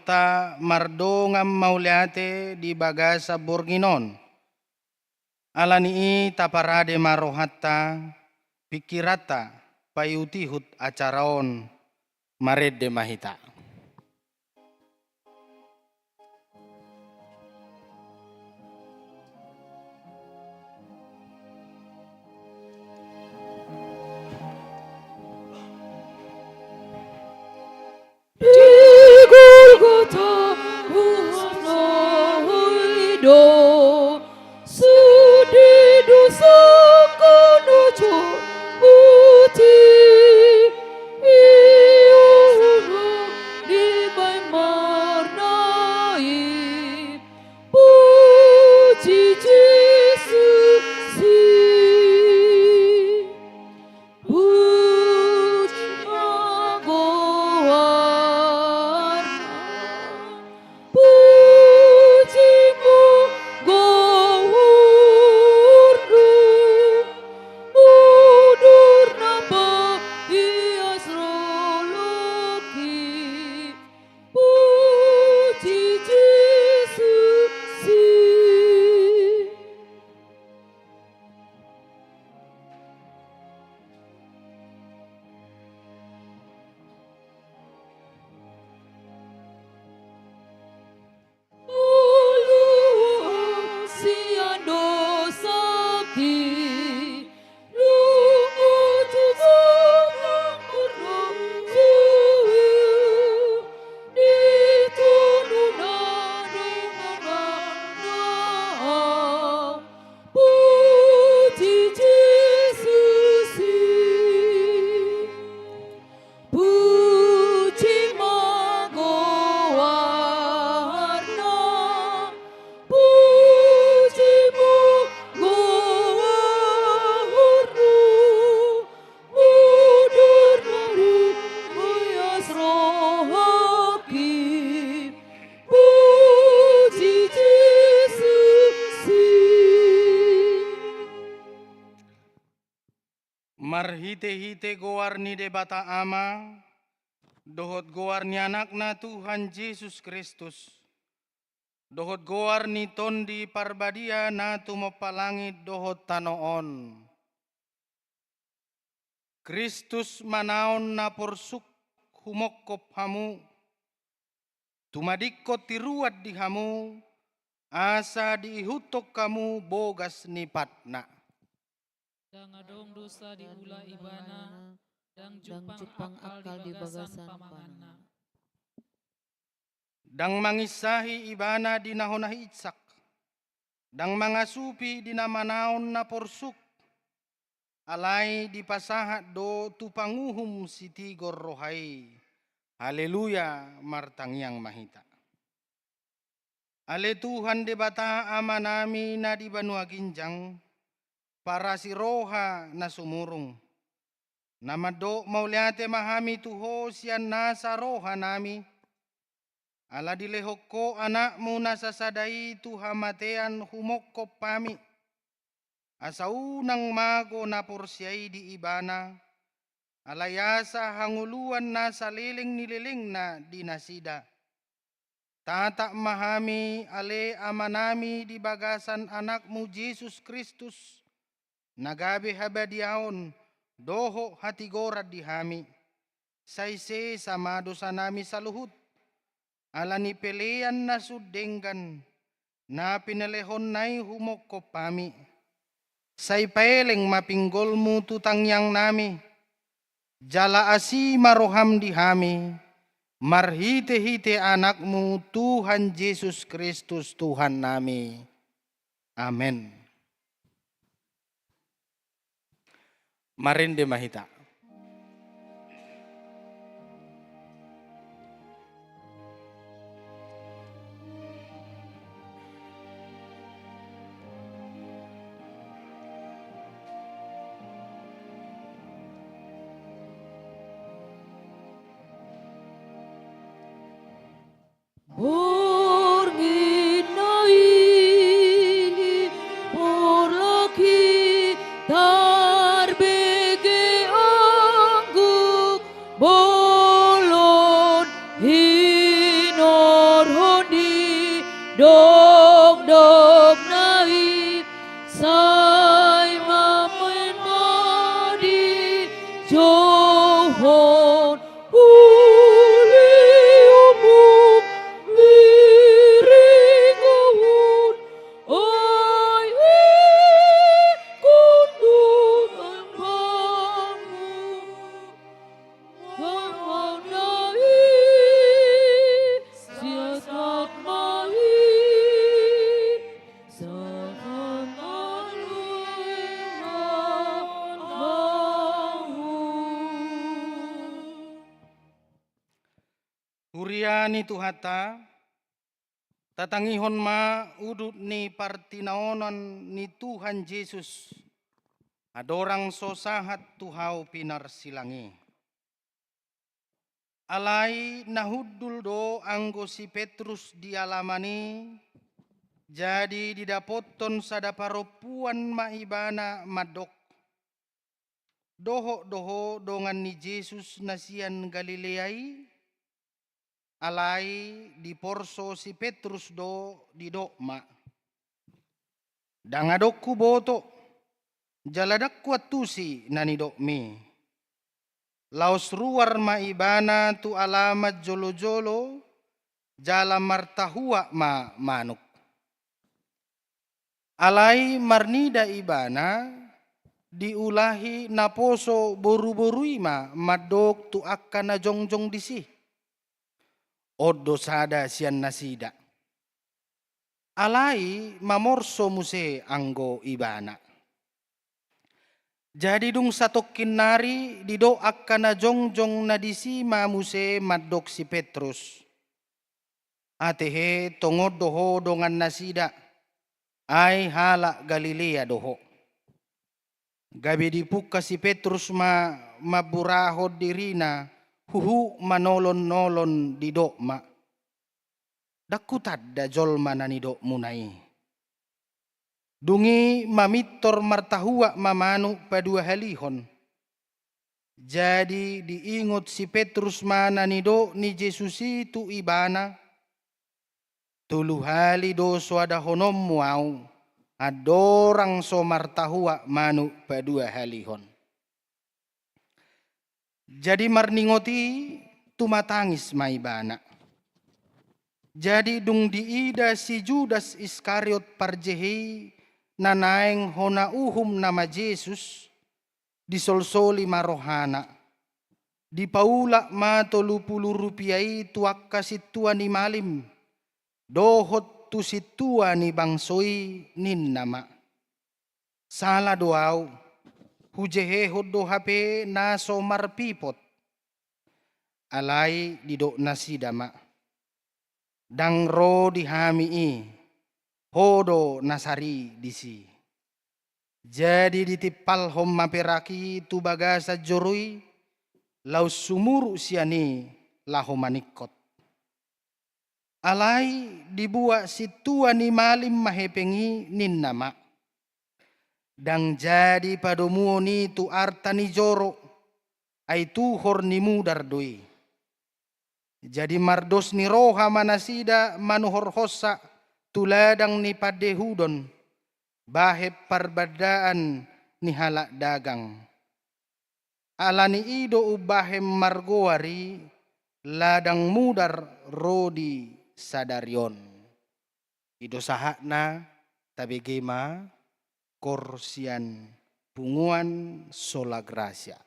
ta mardo ngam mauliate di bagasa burginon. Alani taparade marohatta pikirata payutihut acaraon marede mahita. Marhite-hite gowarni de bata ama, dohot gowarni anakna Tuhan Yesus Kristus. Dohot gowarni tondi parbadia na tumopalangit dohot tanoon. Kristus manaon na porsuk humokop hamu, tumadikot tiruat di hamu, asa diihutok kamu bogas nipatna. Dang adong dosa di ula ibana, dang jupang akal di bagasan pamanganna. Dang mangisahi ibana di nahonahi itsak, dang mangasupi di namanaon na porsuk, alai di pasahat do tupanguhum si tigor rohai. Haleluya martangyang mahita. Ale Tuhan de bata ama nami na di banua ginjang, para si roha na sumurung. Namado mauliate mahami tuho siyan nasa roha nami. Ala dilehok ko anakmu nasa sadai tuhamatean humokop pami. Asa unang mago na porsyay di ibana. Alayasa hanguluan nasa liling nililing na dinasida. Tata mahami ale amanami di bagasan anakmu Jesus Kristus. Nagabi habadiaon, doho hatigorad di hami. Sayse sama dosa nami sa luhut. Ala ni pelean na sudenggan, na pinalehon na'y humokop pami. Say paeleng mapinggolmu tutangyang nami. Jala asi maroham di hami. Marhite-hite anakmu Tuhan Yesus Kristus Tuhan nami. Amen. Marinde mahita. Độc độc nai sai mà mình bỏ đi cho hồn uliumuk viringohun oi kundun anhamu Hangai siasat mai sahanan Huriani tuhata, tatangihon ma udut ni partinaonan ni Tuhan Yesus, adorang sosahat tuhau pinar silangi. Alai nahudul do anggo si Petrus dialamani, jadi didapoton sadaparopuan maibana madok. Doho dongan ni Yesus nasian Galileai, alai di porso si Petrus do di dokma. Dangadokku boto, jaladakku atusi nani dokmi. Laos ruar maibana tu alamat jolo-jolo, jala martahua ma manuk. Alai marnida ibana, diulahi naposo boru-borui ma madok tu akka na jongjong disi. Odo sada sian nasida. Alai mamorso muse anggo ibana. Jadi dung satokin nari didoak kana jongjong na disi mamuse madok si Petrus. Atehe tongod doho dongan nasida. Ay hala Galilea doho. Gabi dipuka si Petrus maburahod dirina. Huhu manolon-nolon di dokma. Dakutad da jolma na ni dok munai. Dungi mamitor martahua mamanu padua halihon. Jadi diingot si Petrus mana ni dok ni Yesus itu ibana. Tulu hali do suada honom muau. Adorang so martahua manu padua halihon. Jadi marningoti tumatangis maibana. Jadi dung diida si Judas Iskariot parjehi nanaeng hona uhum nama Yesus disolsoli marohana. Dipaula ma 30 rupiai tuak kasitua ni malim. Dohot tu situa ni bangsoi nin nama. Salah doau. Hujehe hodo hape na somar pipot. Alai didok nasi dama. Dang ro dihamii. Hodo nasari disi. Jadi ditipal hom maperaki tu bagasa jorui. Laus sumuru siani lahomanikot. Alai dibuat situa ni malim mahepengi nin nama. Dang jadi padomuo ni tu arta ni joro, ay tuhor ni mudar doi. Jadi mardos ni roha manasida manuhor hossa, tuladang ni padehudon, baheb parbadaan ni halak dagang. Alani ido ubahem margoari, ladang mudar rodi sadarion. Ido sahakna tabegema, korsian punguan sola gracia.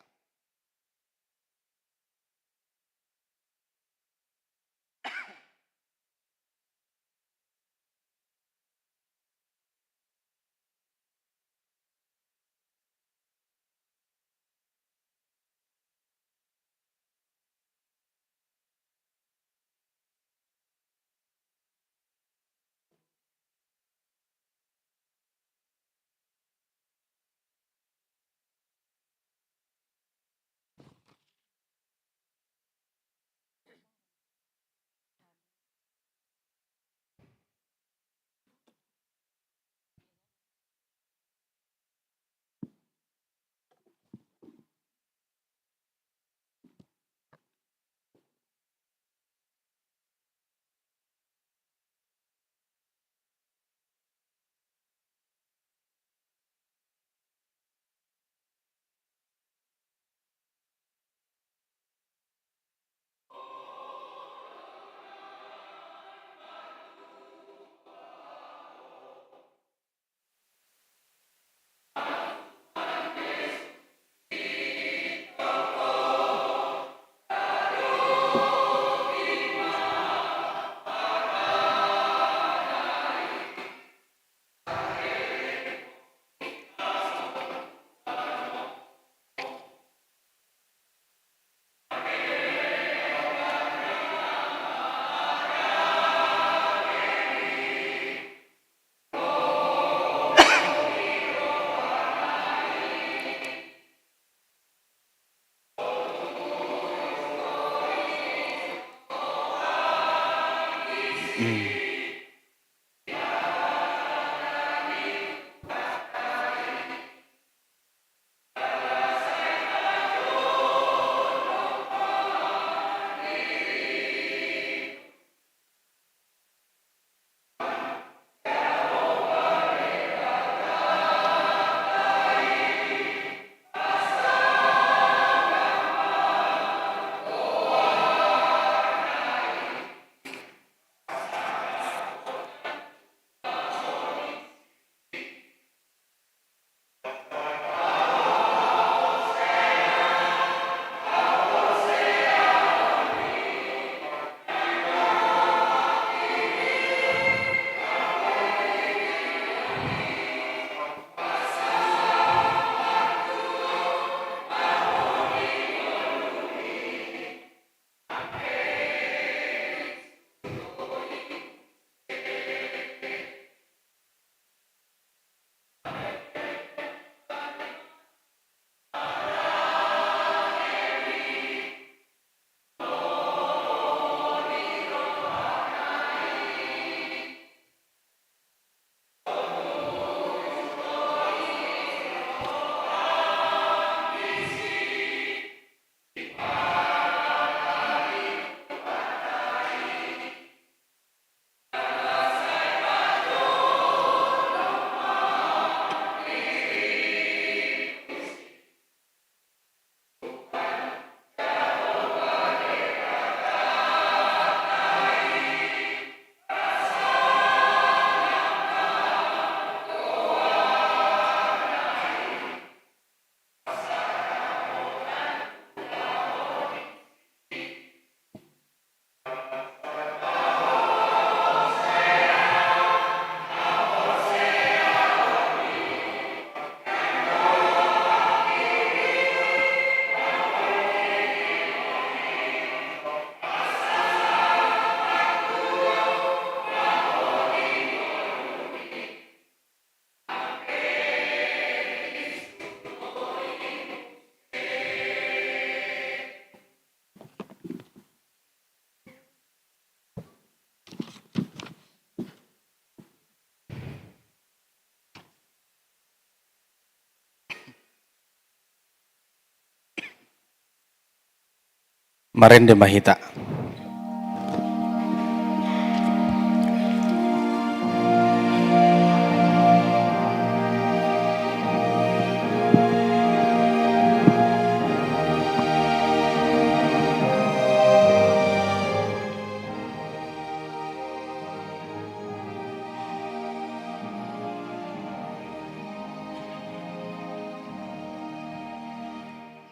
Marende mahita.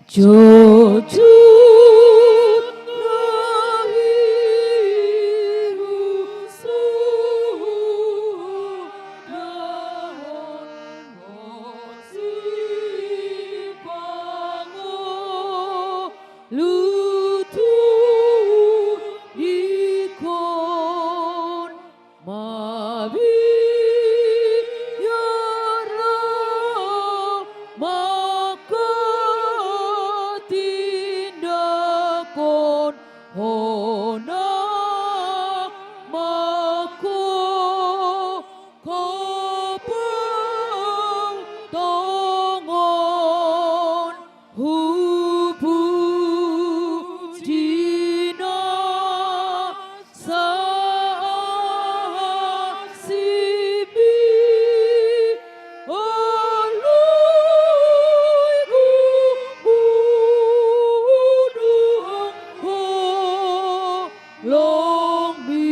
Jujur rahiru sunawan moci pango lutu ikon mabi yara maka tindakon hona mako kopang tongon hubu jina sa sibi aloy gubunung ho longbi.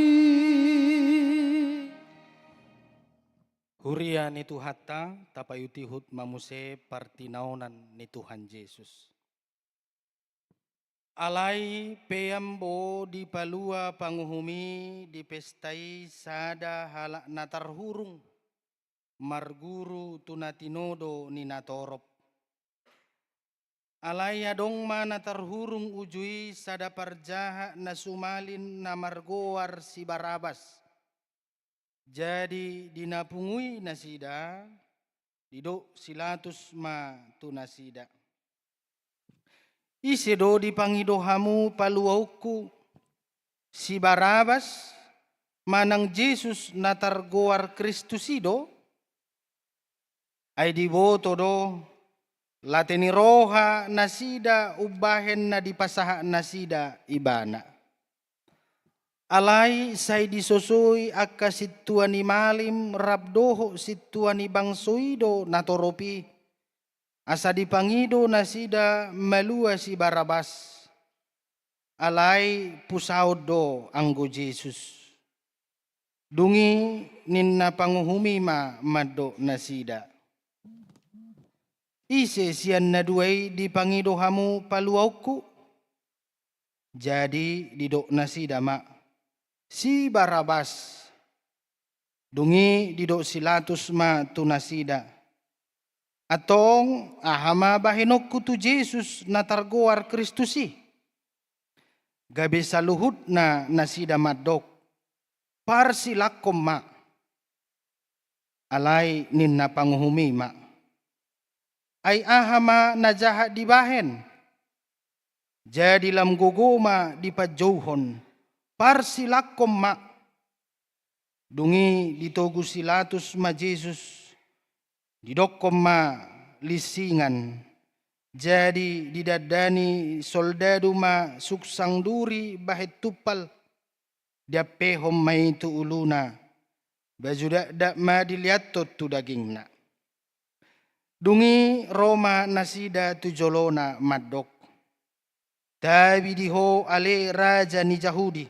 Huria ni Tuhata tapayuti hut mamuse partinaunan ni Tuhan Yesus. Alai peyambo di palua panguhumi di pestai sada halak natarhurung marguru tunatinodo ni natorop. Alai adong mana tarhurung ujui sada parjaha na sumalin na margoar si Barabas. Jadi dinapungui nasida, dido silatus ma tu nasida. Isedo dipangidohamu paluauku si Barabas, manang Jesus natargoar Kristusido, ay diboto do lateni roha nasida ubahen na dipasaha nasida ibana. Alay say disosoy akka situan ni malim rabdoho situan ni bangsoido natoropi. Asa dipangido nasida malua si Barabas. Alay pusaod do anggo Jesus. Dungi ninna panguhumima maddo nasida. Ise siyan na duay dipangido hamu paluawku. Jadi didok nasida ma. Si Barabas. Dungi didok silatus ma tunasida. Atong ahama bahinok tu Jesus natargoar Kristusi. Gabi sa luhut na nasida madok. Parsilakom ma. Alay ninna panguhumi ma. Ay ahama na jahat dibahen. Jadi lam guguma di pajauhon. Parsilakom ma. Dungi ditogu silatus ma Jesus. Didokom ma lisingan. Jadi didadani soldadu ma suksang duri bahit tupal. Dia pehom mai tu uluna. Bajudak dak ma diliatot tu dagingna. Dungi Roma nasida tu jolona madok. Tabi diho ale raja ni Jahudi.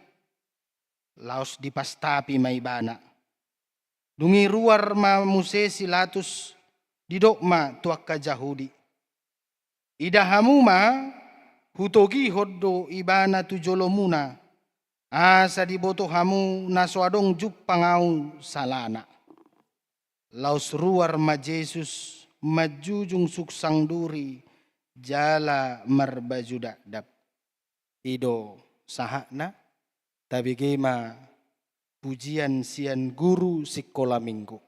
Laos dipastapi maibana. Dungi ruar ma muse silatus didok ma tuakka Jahudi. Idahamu ma hutogi hoddo ibana tu jolomuna. Asa diboto hamu naswadong juk pangau salana. Laos ruar ma Jesus majujung suksang duri jala marbajudak dap. Ido sahakna tabigema pujian sian guru sekolah minggu.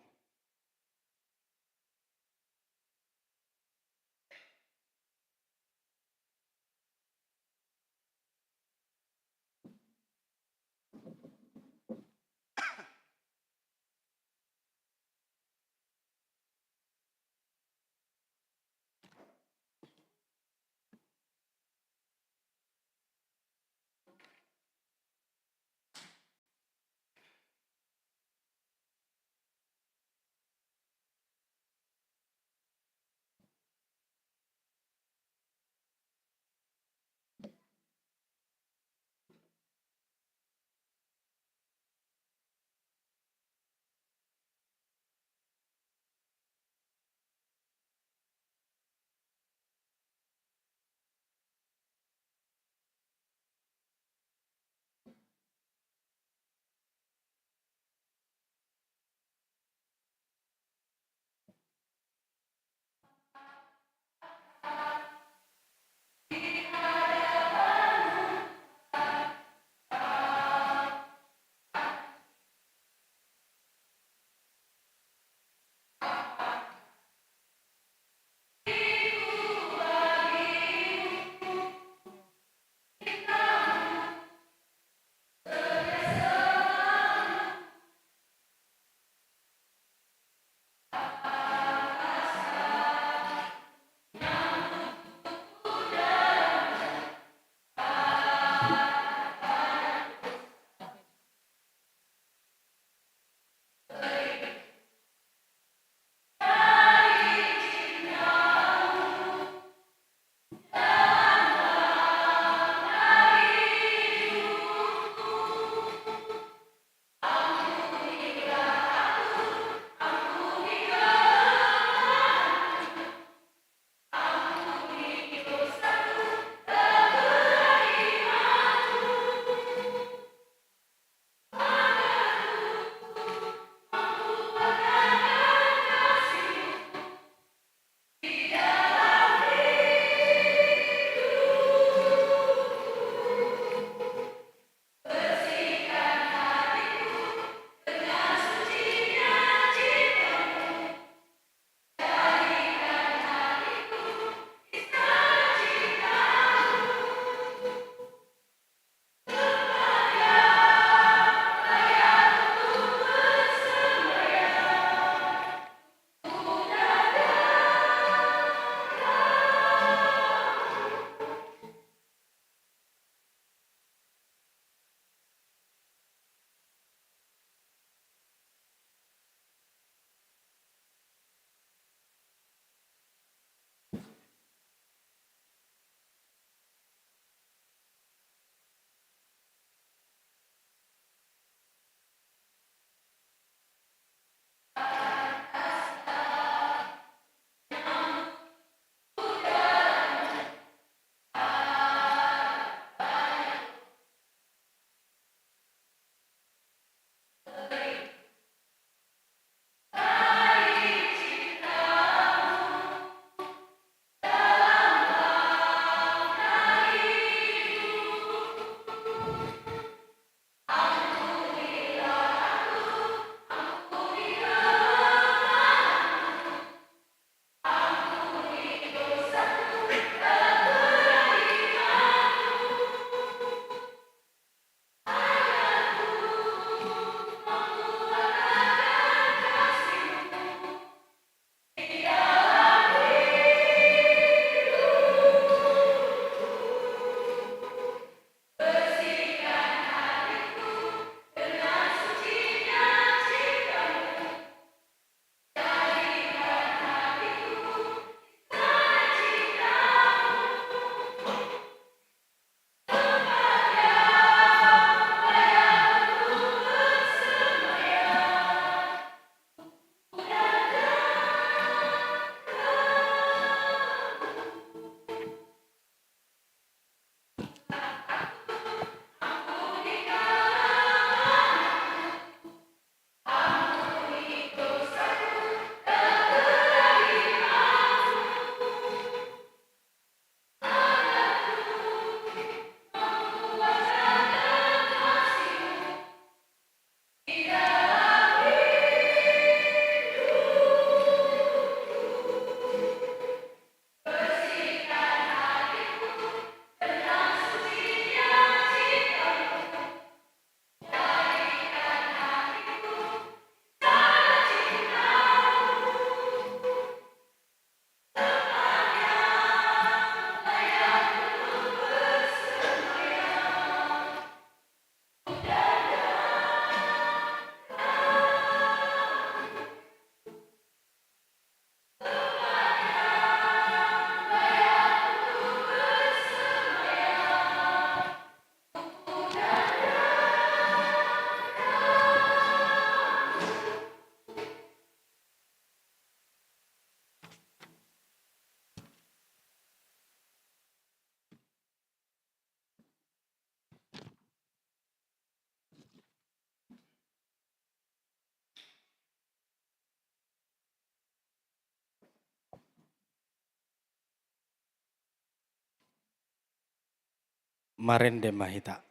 marende mahita.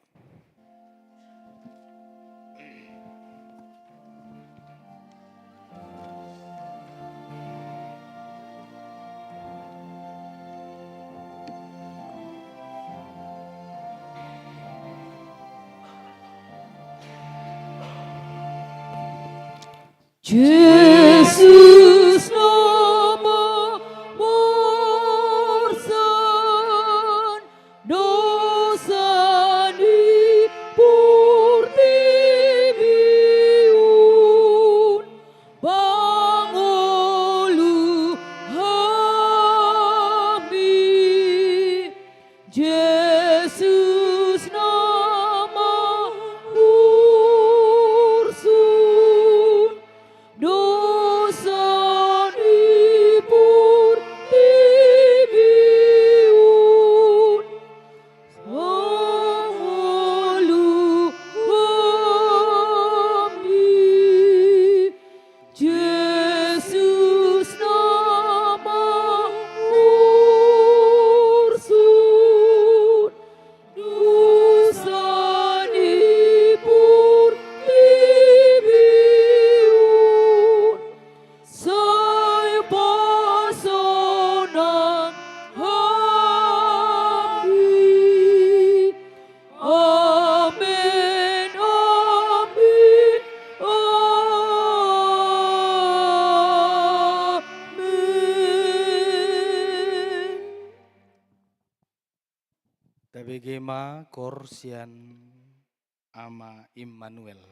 Yesus nama morsan dosa di purtibiun pangolu hami Yesus nama ursun dosa dipur tibiun pangolu hami Yesus nama ursun dosa dipur tibiun saya pasonang hati. Amin, amin, amin. Tabegema korsian ama Immanuel.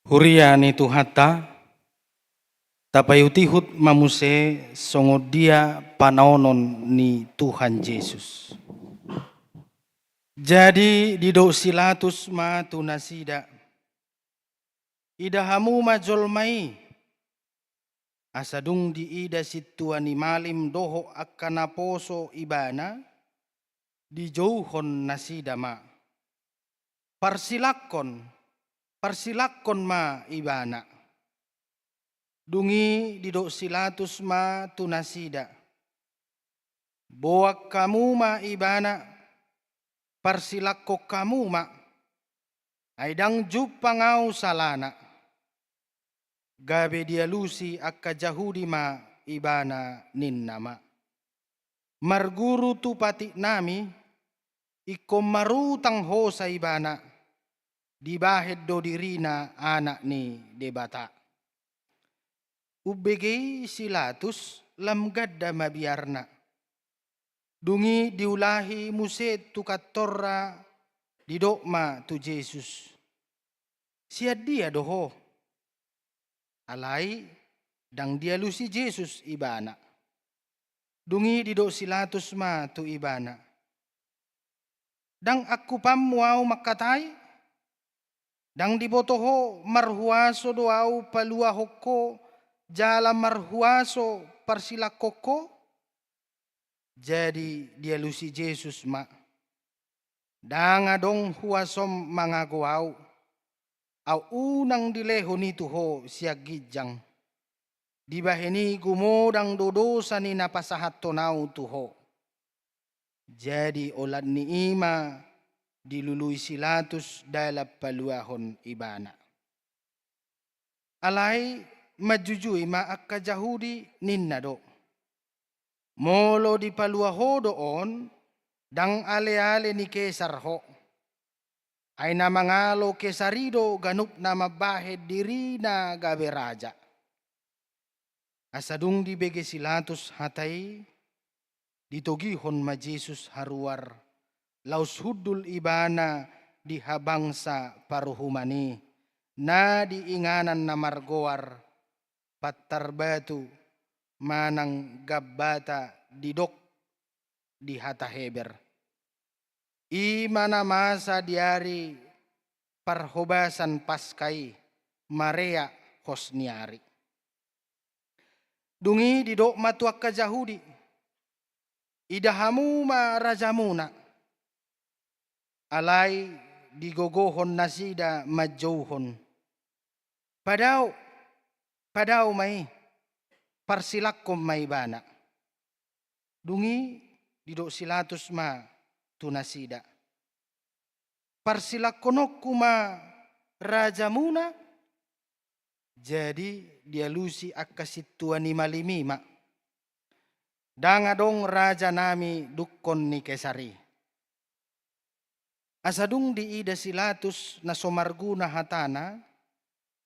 Huria ni tuhata, tapayutihut mamuse songodia panaonon ni Tuhan Yesus. Jadi didok silatus ma tunasida, idahamu majolmai, asadung di ida situani malim doho akana poso ibana, dijauhon nasida ma. Parsilakon ma ibana. Dungi didok silatus ma tunasida. Boak kamu ma ibana, parsilakko kamu ma. Aidang jupangau salana. Gabe dia lusi akka jahudi ma ibana ninna ma. Marguru tu pati nami, iko marutang ho sa ibana, dibahed do dirina anak ni debata. Ubegei silatus lam gadda mabiarna. Dungi diulahi muset tu katorra didokma tu Yesus. Siad dia doho. Alai dang dia lusi Yesus ibana. Dungi didok silatus ma tu ibana. Dang aku pamuau makatai. Dang dibotoho marhuaso doau palua hoko jala marhuaso parsilakoko. Jadi dia lusi Yesus ma. Dang adong huasom mangagoau. Au unang dileho ni tuho siag gijang. Dibaheni gumodang dodosa ni napasahat tonau tuho. Jadi olat ni ima dilului silatus dalam paluahon ibana. Alai majujui ma akka jahudi ninna do. Molo di paluaho doon dang ale-ale ni Kesar ho. Ay na mangalo Kesarido ganup na mabahed diri na gabe raja. Asadung di bege silatus hatai, ditogihon ma Jesus haruar, laus hudul ibana di habangsa paruhumani, na diinganan na margoar, patar batu, manang gabbata didok di hata heber. Imana masa diari parhobasan paskai, marea hosniari. Dungi didok matuak ka Jahudi. Idahamu ma rajamuna. Alai digogohon nasida majauhon. Padau may parsilakkom may bana. Dungi didok silatus ma tunasida. Parsilakkonokku ma rajamuna. Jadi dia lusi akka situani malimima. Dangadong raja nami dukkon ni Kesari. Asadung di ida silatus na somarguna hatana,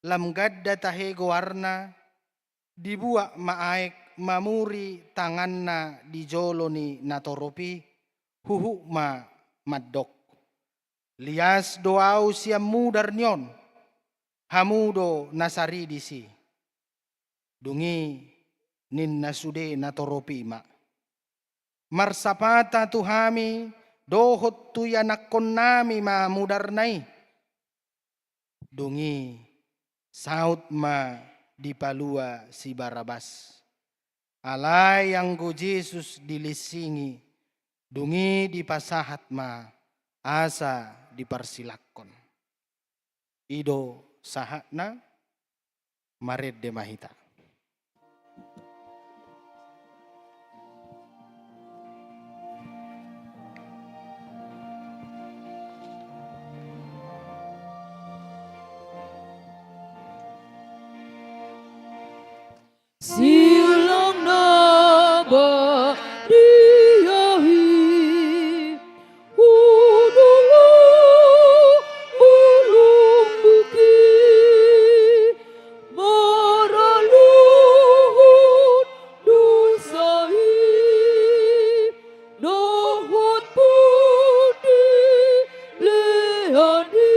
lam gadda tahego warna, dibuak maaek mamuri tanganna di jolo ni natoropi, huhu ma maddok. Lias doau siam mudar nyon, hamudo nasaridisi. Dungi ninna sude natoropi ma. Marsapata tuhami dohot tu yanakon nami ma mudarnai. Dungi saut ma dipalua si Barabas. Alai yang go Jesus dilisingi. Dungi dipasahat ma asa diparsilakon. Ido sahatna Maret de Mahita. Silang naba diahi udulu ulung buki maraluhut dusai dohut putih leani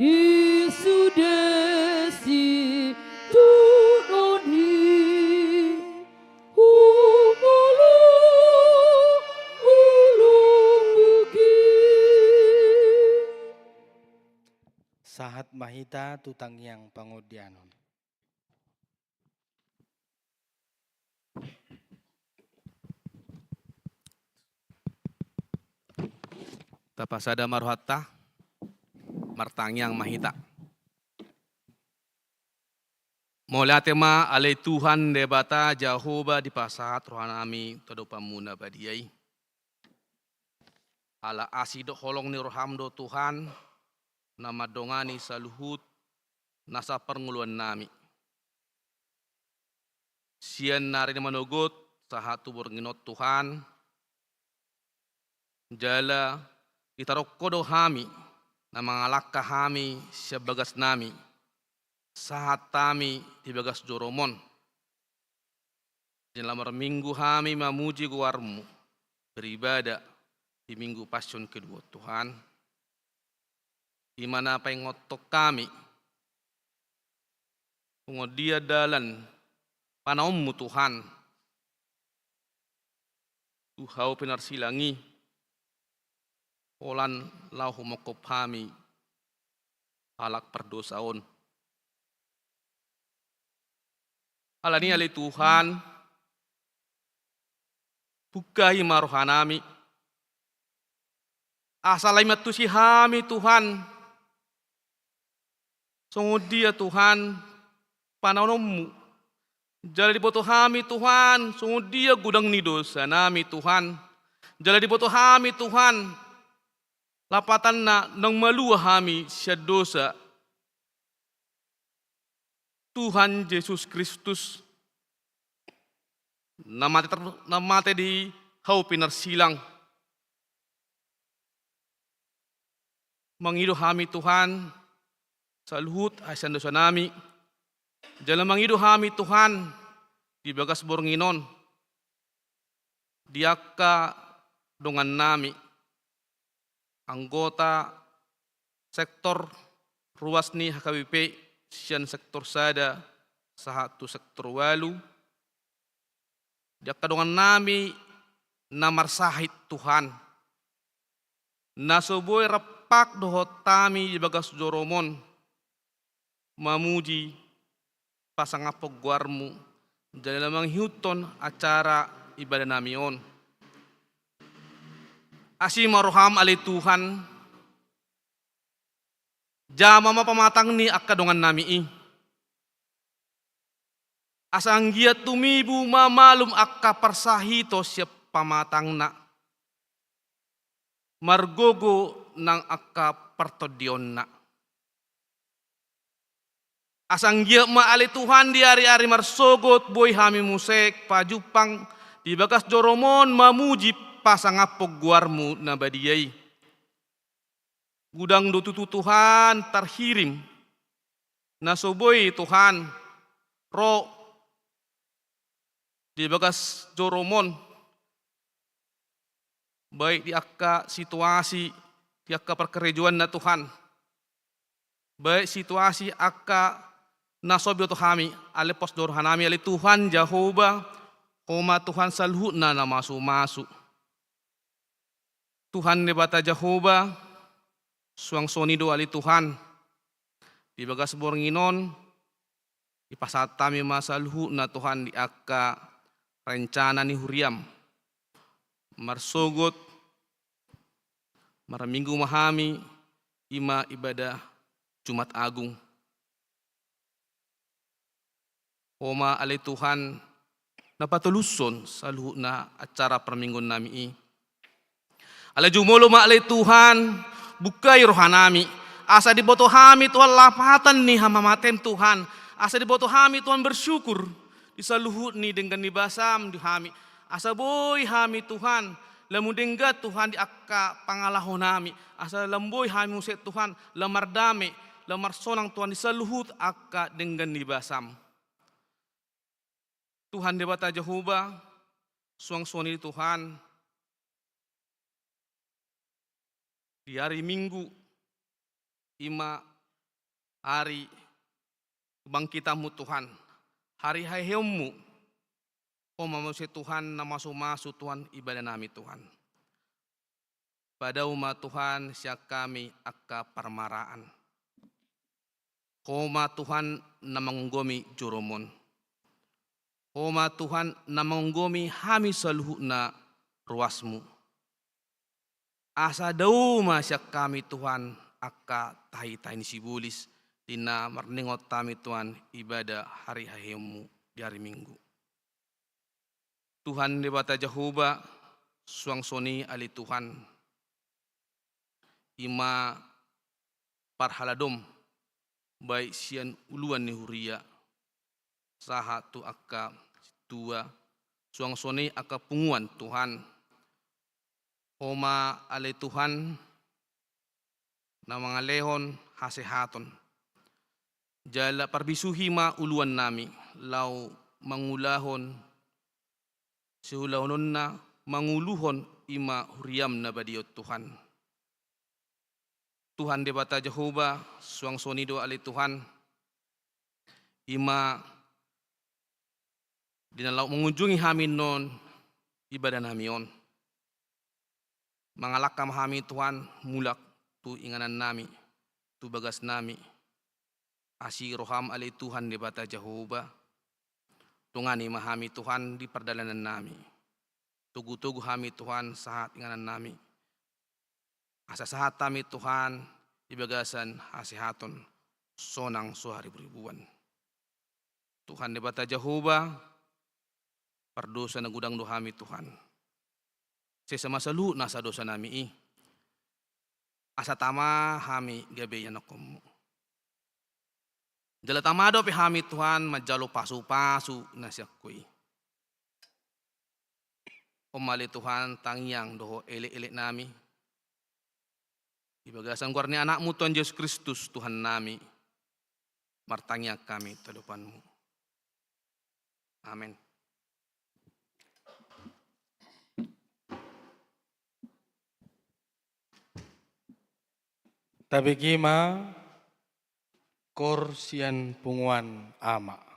di sudesi tunoni humulu ulung buki. Sahat Mahita tutang yang pangodianon. Tapasada maruhatta martangyang Mahita. Mola tema alay Tuhan debata Jehovah di pasahat rohanami todo pamuna badiay. Ala asido holong ni rohamdo Tuhan nama dongani saluhut nasa pernguluan nami. Sian nari manogot sahatu bornginot Tuhan. Jala itarokkodo hami na mangalakka hami sebagas nami. Sahat tami di bagas joromon. Dalam minggu kami memuji guarmu, beribadah di minggu passion kedua Tuhan. Di mana apa yang ngotok kami, pengodia dalan panaummu Tuhan. Tuhau penarsilangi, polan lahu mokop kami, halak perdosaon. Alani ali Tuhan, bukahi marohanami, asalai matusi hami Tuhan, songodia Tuhan, pananommu, jala di boto hami Tuhan, songodia gudang ni dosa nami Tuhan, jala di boto hami Tuhan, lapatan na nang malua hami siya dosa, Tuhan Yesus Kristus namate di hau pinarsilang mangido hami Tuhan saluhut asan dosa nami jala mangido hami Tuhan di bagas bornginon diaka dongan nami anggota sektor ruas ni HKBP sian sektor sada sahatu sektor walu diaka dongan nami namar sahit Tuhan nasoboy repak dohot tami di bagas joromon mamuji pasangapog guarmu dalam menghiuton acara ibadah nami on asi maroham ali Tuhan jama mapamatang ni akadongan nami i. Asang giat tumibu mamalum akka persahito siap pamatang na. Margogo nang akka pertodion na. Asang giat maali Tuhan di hari-hari marsogot boy hami musek pajupang di bagas joromon mamuji pasangapog guarmu na badiyay. Gudang dututu Tuhan terhirim. Nasoboy Tuhan. Ro. Di bagas joromon. Baik di akka situasi. Di akka perkerejuan na Tuhan. Baik situasi akka nasobyo Tuhami. Ale pos dorhanami ale Tuhan Jehovah. Koma Tuhan salhut na masu-masu. Tuhan nebata Jehovah. Suang sonido ali Tuhan di bagas bornginon di pasat tami masalhu na Tuhan di akka rencana ni huriam marsogot maraminggu mahami ima ibadah Jumat Agung Oma alay Tuhan napatuluson sa luho na acara perminggon nami. Alay jumulo ma alay Tuhan bukay rohanami. Asa diboto hami Tuhan lapatan ni hamamaten Tuhan. Asa diboto hami Tuhan bersyukur di sa luho ni dengan nibasam di hami. Asa boy hami Tuhan lamu denggat Tuhan di akka pangalahon nami. Asa lamboy hami muset Tuhan lamar dame lamar sonang Tuhan di sa luhut akka dengan nibasam. Tuhan debata Jehovah, suang soni Tuhan, di hari Minggu, ima hari kebangkitanmu Tuhan, hari hayemu, manusia Tuhan, nama masu Tuhan, ibadah nami Tuhan. Pada umat Tuhan, siak kami akka parmaraan. Koma Tuhan namanggomi jurumon. Oma Tuhan namanggomi hami saluhu na ruasmu. Asa daw masyak kami Tuhan akka tahi-tahi sibulis dina marningot kami Tuhan ibadah hari hayemu di hari Minggu. Tuhan debata Jehovah suang soni ali Tuhan ima parhaladom baik sian uluan ni huria saha tu akka tua suang soni akka punguan Tuhan homa ale Tuhan na mga lehon hasehaton jala parbisuhi ma uluan nami lau mangulahon sihulahon na manguluhon ima huriam na badiot Tuhan. Tuhan debata Jehovah suang soni do ale Tuhan ima dinalau mengunjungi kami non ibadah namion. Mangalakam kami Tuhan mulak tu inganan nami, tu bagas nami. Asi roham alai Tuhan di bata Jehovah. Tungani mahami Tuhan di perdalanan nami. Tugu-tugu kami Tuhan sahat inganan nami. Asa sahat kami Tuhan di bagasan hasihaton sonang suhari beribuan. Tuhan di bata Jehovah pardosa na gudang dohami Tuhan. Sesama salu nasa dosa nami asa tama hami gabe yanakom. Jala tamado pe hami Tuhan majalo pasu-pasu nasyakui. Omali Tuhan tangyang doho ele-ele nami. Ibagasan kuarni anakmu Tuhan Yesus Kristus Tuhan nami. Martanya kami talupanmu. Amin. Tabigima korsian punguan ama.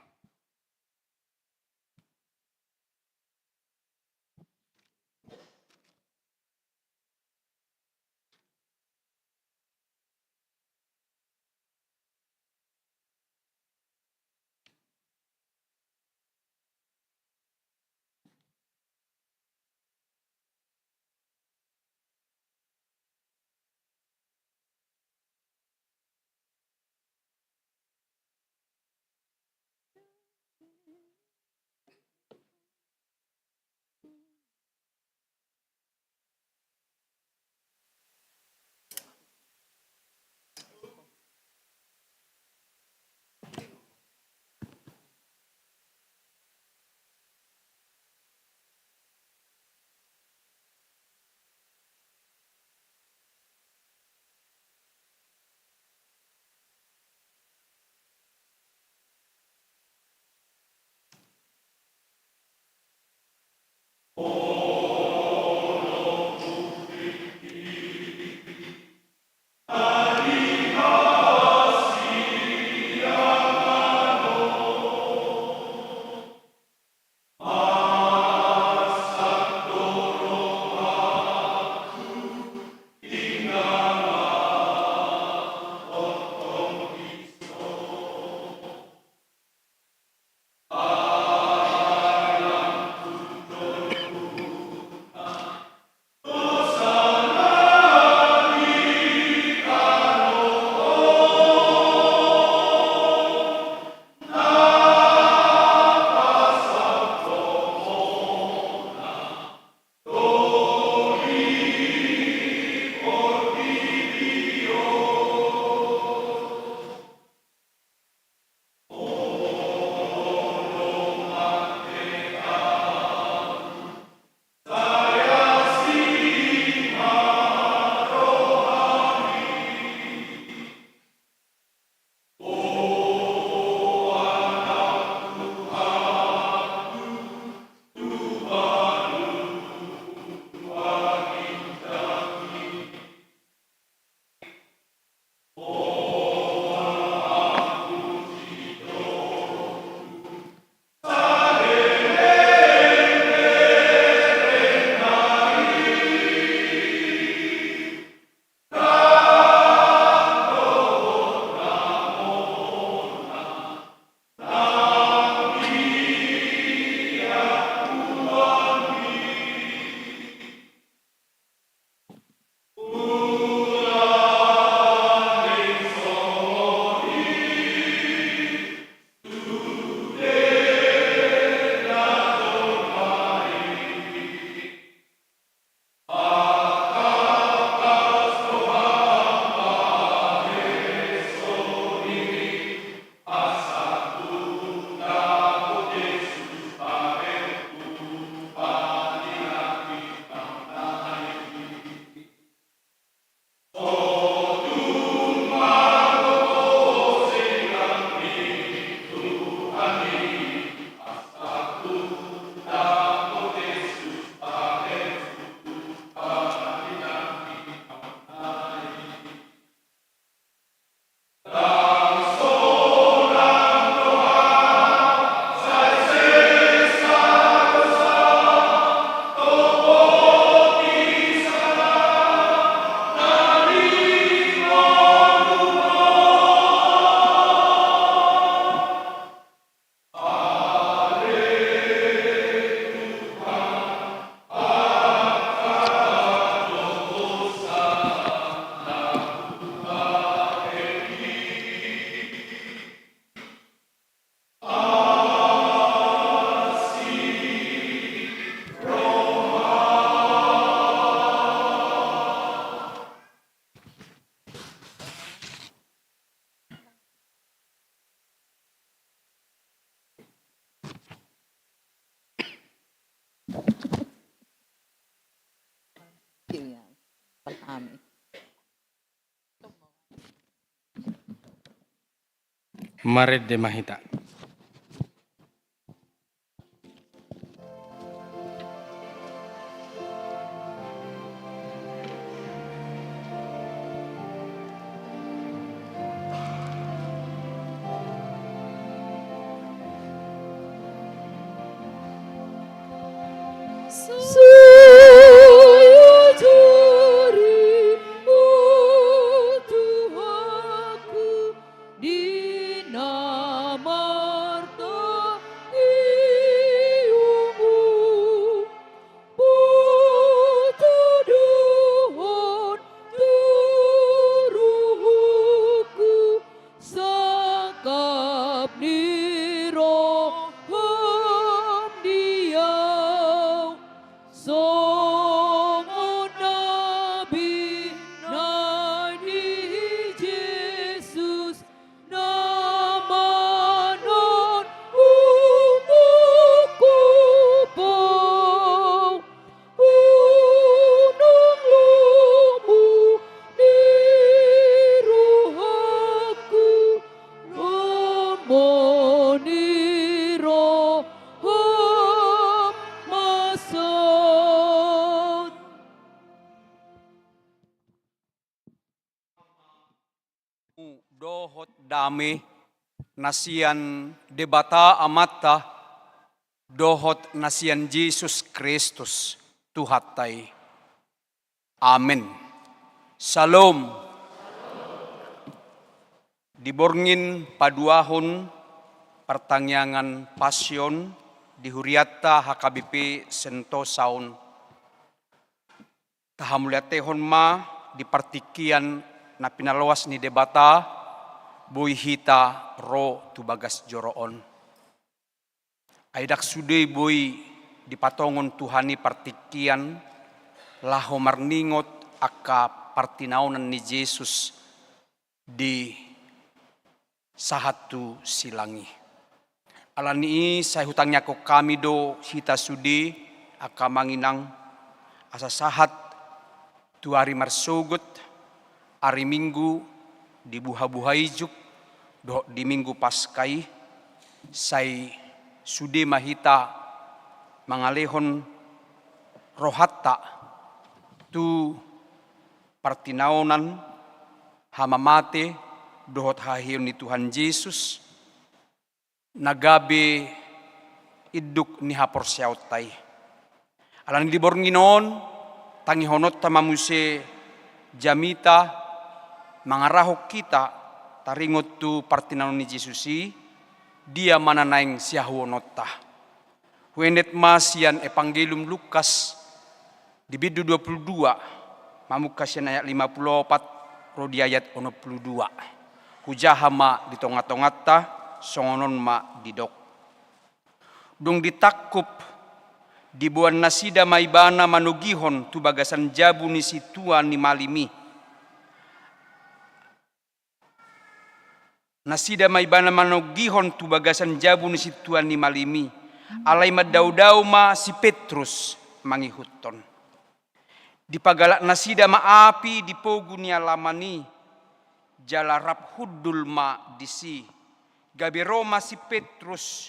Maret de mahita. Dohot dami nasian debata amata dohot nasian Yesus Kristus Tuhatai. Amin. Salam. Diborngin paduahon pertangyangan pasyon di Huriata HKBP Sentosaun. Tahamuliatehon ma di partikian na pinalawas ni debata boy hita ro tubagas joroon. Aidak sudey boy dipatongon Tuhani partikian laho marningot aka partinaunan ni Yesus di sahatu silangi. Alani saya hutangnya ko kami do hita sudi aka manginang asa sahat tu hari marsugut hari Minggu di buha-buhaijuk do di Minggu Paskai say sudi mahita mangalehon rohatta tu partinaunan hamamate dohot hahiyon ni Tuhan Yesus nagabe iduk ni hapor siyautay. Alang libornginon tangihonot tamamuse jamita mangarahok kita taringot tu partinanon ni Jesusi dia mananaing siyahuonota. Huenet masian Evangelium Lukas di bidu 22 mamukas yan ayat 54 ro di ayat 62. Hujahama di tongat-tongata songonon ma didok. Dung ditakup dibuan nasida maibana manugihon tu bagasan jabu ni situan ni malimi. Nasida maibana manugihon tu bagasan jabu ni situan ni malimi. Alay maddaw-daw ma si Petrus mangihuton. Di pagalak nasida maapi di pogu ni alamani. Jalarap hudul ma disi. Gabi Roma si Petrus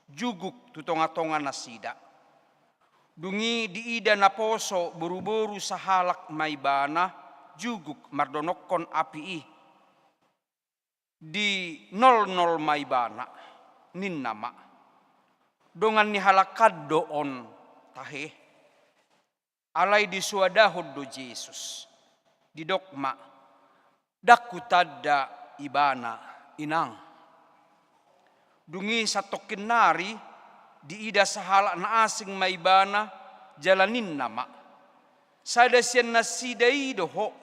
juguk tutonga-tonga nasida. Dungi diida na poso buru-buru sa halak maibana juguk mardonokon api di 00 maibana nin nama. Dongan ni halakad doon tahe. Alay di suadahod do Jesus. Di dokma dakutada ibana inang. Dungi sa tokinari di ida sa halak na asing maibana jalanin nama. Sada siyan na siday doho.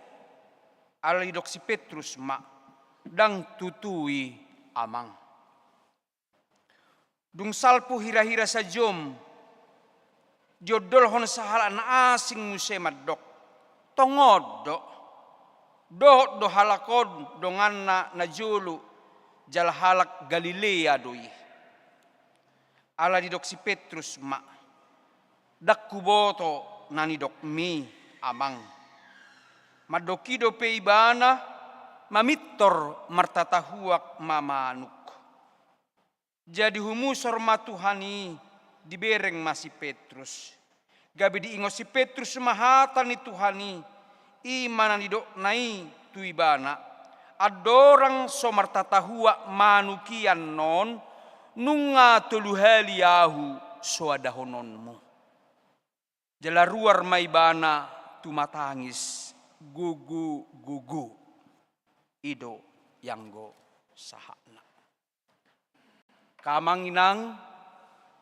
Alay dok si Petrus ma dang tutui amang. Dung salpo hira-hira sa jom jodolhon sa halak na asing musemat dok. Tongod do. Dohot do halakod dongan na julu jal halak Galilea doi. Ala di dok si Petrus ma. Dak kuboto nani dok mi amang. Madokido pe ibana mamitor martatahuak mamanuk. Jadi humusor ma Tuhani dibereng masih Petrus. Gabi diingos si Petrus mahatan ni Tuhani. Imanan didok nai tuibana. Adorang somartatahua manukian non. Nunga tuluhaliyahu soadahononmu. Jalaruar maibana tumatangis. Gugu. Ido yanggo sahana. Kamanginang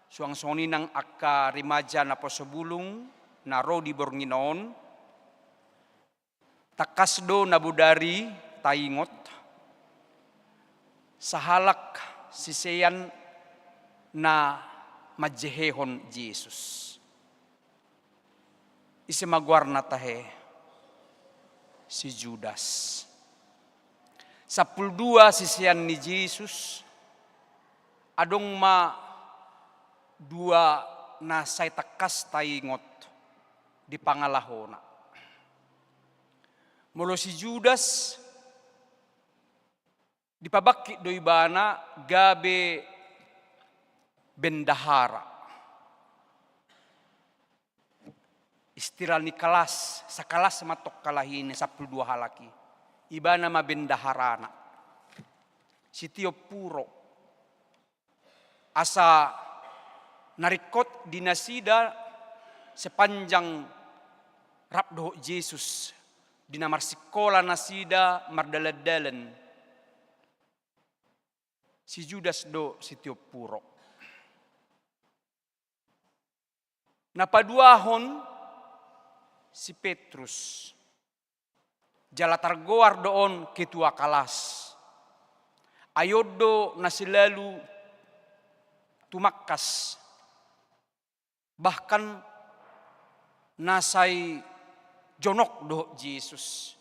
suang soninang akka remaja na posebulung na rodi bornginon takasdo na budari taingot sahalak siseyan na majehehon Jesus. Isimagwar na tahe si Judas. 12 sisiyan ni Jesus adong dua na say takas taingot di pangalahona. Molo si Judas dipabaki do ibana gabe bendahara. Istiral ni kalas, sa kalas matok kalahin 12 halaki. Ibana mabendaharana. Si Tio Puro asa narikot dinasida sepanjang rapdo Jesus dinamar sikola nasida mardaladalan si Judas do si Tio Puro. Napaduahon si Petrus jala targoar doon ketua kalas. Ayodo na silalu tumakkas. Bahkan nasay jonok do Jesus.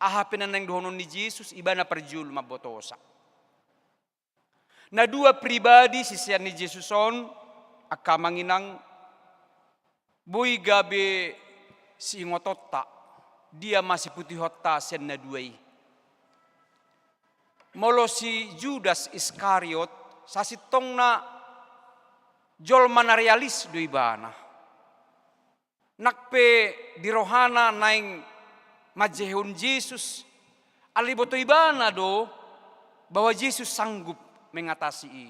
Ahapin na ng dohonon ni Jesus, iba na perjul mabotosa. Na dua pribadi sisiyan ni Jesuson, akamanginang boy gabi si ingotota, dia masih putih hotta sen na duay. Molo si Judas Iskariot, sasitong na jol manarialis do ibana. Nakpe dirohana naing majehun Jesus. Aliboto ibana do bahwa Jesus sanggup mengatasi i.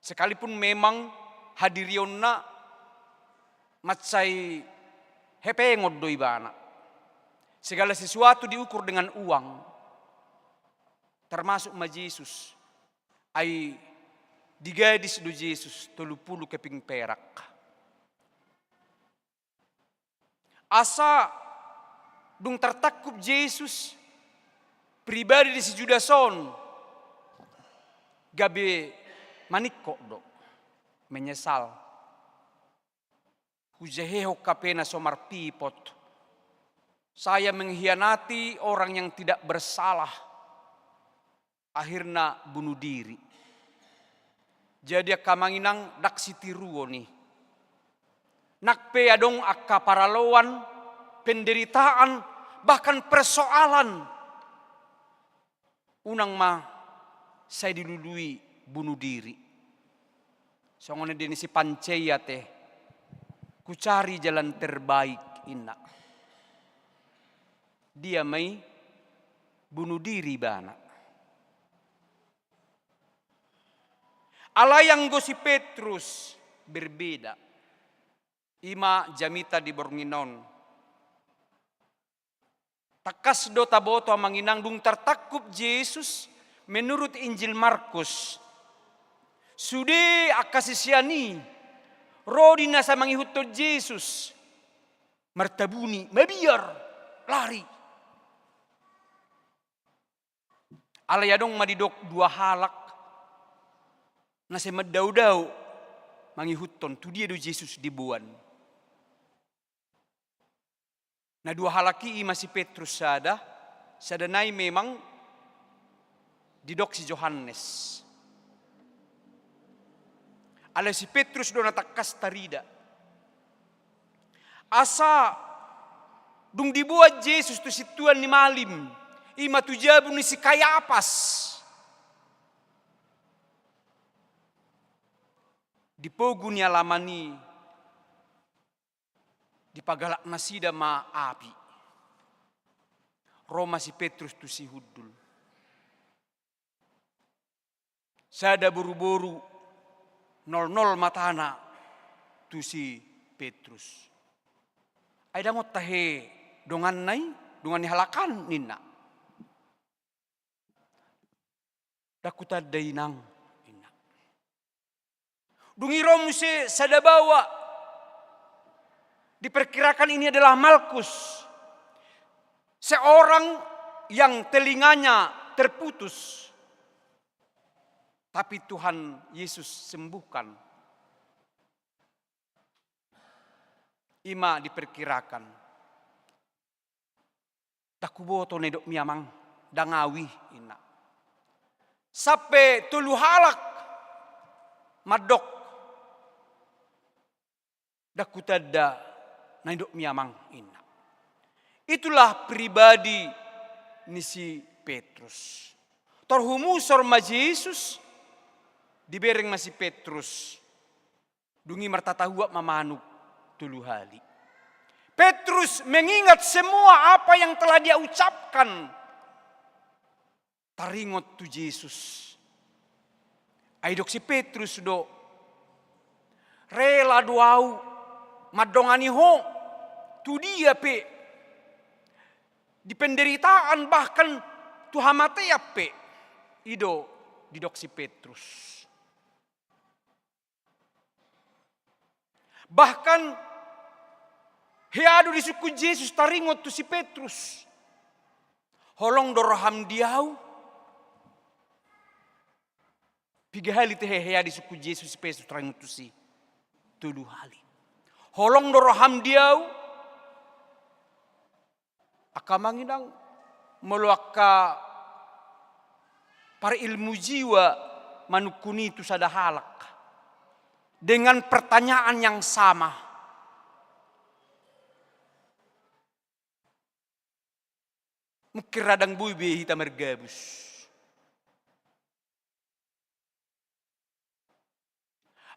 Sekalipun memang hadirion na matsay hepengod do ibana. Segala sesuatu diukur dengan uang. Termasuk ma Jesus ay digadis do Jesus 30 keping perak. Asa dung tertakup Jesus pribadi di si Judason gabe manikko do menyesal hujaheho kapena somar pipot. Saya mengkhianati orang yang tidak bersalah. Akhirnya bunuh diri. Jadi kamanginang daksitiruo nih. Nakpe adong akka paraloan, penderitaan, bahkan persoalan. Unang saya dilului bunuh diri. Songone dini si panceya teh. Ku cari jalan terbaik ina. Dia mai bunuh diri bana. Alayang go si Petrus berbeda. Ima jamita di Bornginon. Takas do taboto manginang dung tertakup Yesus menurut Injil Markus. Sude akasisiani rodi nasa mangihutto Yesus. Martabuni mabiar lari. Alayadong madidok 2 halak. Nasa maddaw-daw mangihuton tu dia do Jesus dibuan. Na 2 halaki masih Petrus sadanay memang didok si Johannes. Ala si Petrus do natakas tarida. Asa dung dibuat Jesus tu situan ni malim. Ima tujabu ni si Kayapas. dipogunia lamani, dipagalak nasida ma api. Roma si Petrus tu si hudul. Sada buru-buru 00 matana tu si Petrus. Ay dangot tahe dongan ni halakan nina. Dakuta dainang nina. Dungi romuse sada bawa. Diperkirakan ini adalah Malkus. Seorang yang telinganya terputus. Tapi Tuhan Yesus sembuhkan. Ima diperkirakan. Dakuboto nedok miamang dangawi ina. Sampai tulu halak madok. Dakutada nedok miamang ina. Itulah pribadi ni si Petrus. Terhumusor ma Yesus dibereng masih Petrus. Dungi martatahua mamanuk tulu hali. Petrus mengingat semua apa yang telah dia ucapkan. Taringot tu Yesus. Aidok si Petrus do. Rela doau. Madongani ho. Tu dia pe. Di penderitaan bahkan Tuhan mate ya pe. Ido didok si Petrus. Bahkan headu di suku Yesus taringot tu si Petrus. Holong doroham diau. Piga hali te hea di suku Yesus si Petrus taringot tu si. Tulu hali. Holong doroham diau. Akamanginang meluaka para ilmu jiwa manukuni itu sada halak. Dengan pertanyaan yang sama. Mungkin radang buibe hita mergabus.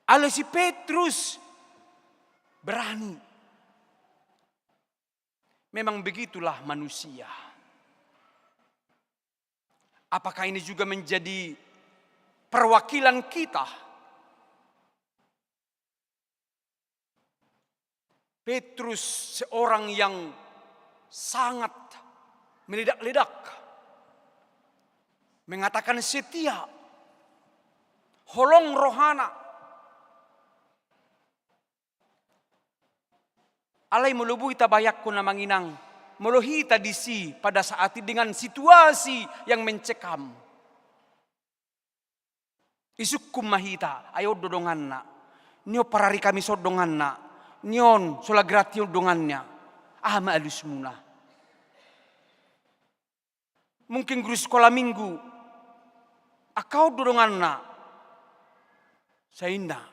Ala si Petrus berani. Memang begitulah manusia. Apakah ini juga menjadi perwakilan kita? Petrus seorang yang sangat meledak-ledak. Mengatakan setia. Holong rohana. Alai melubui tabayakku na manginang. Melohita disi pada saat itu dengan situasi yang mencekam. Isukum mahita. Ayo dodongan na. Nio parari kami sodongan na. Nyon sola gratis dongannya. Ma alus muna. Mungkin guru sekolah minggu. Akau dodongan na. Sainda.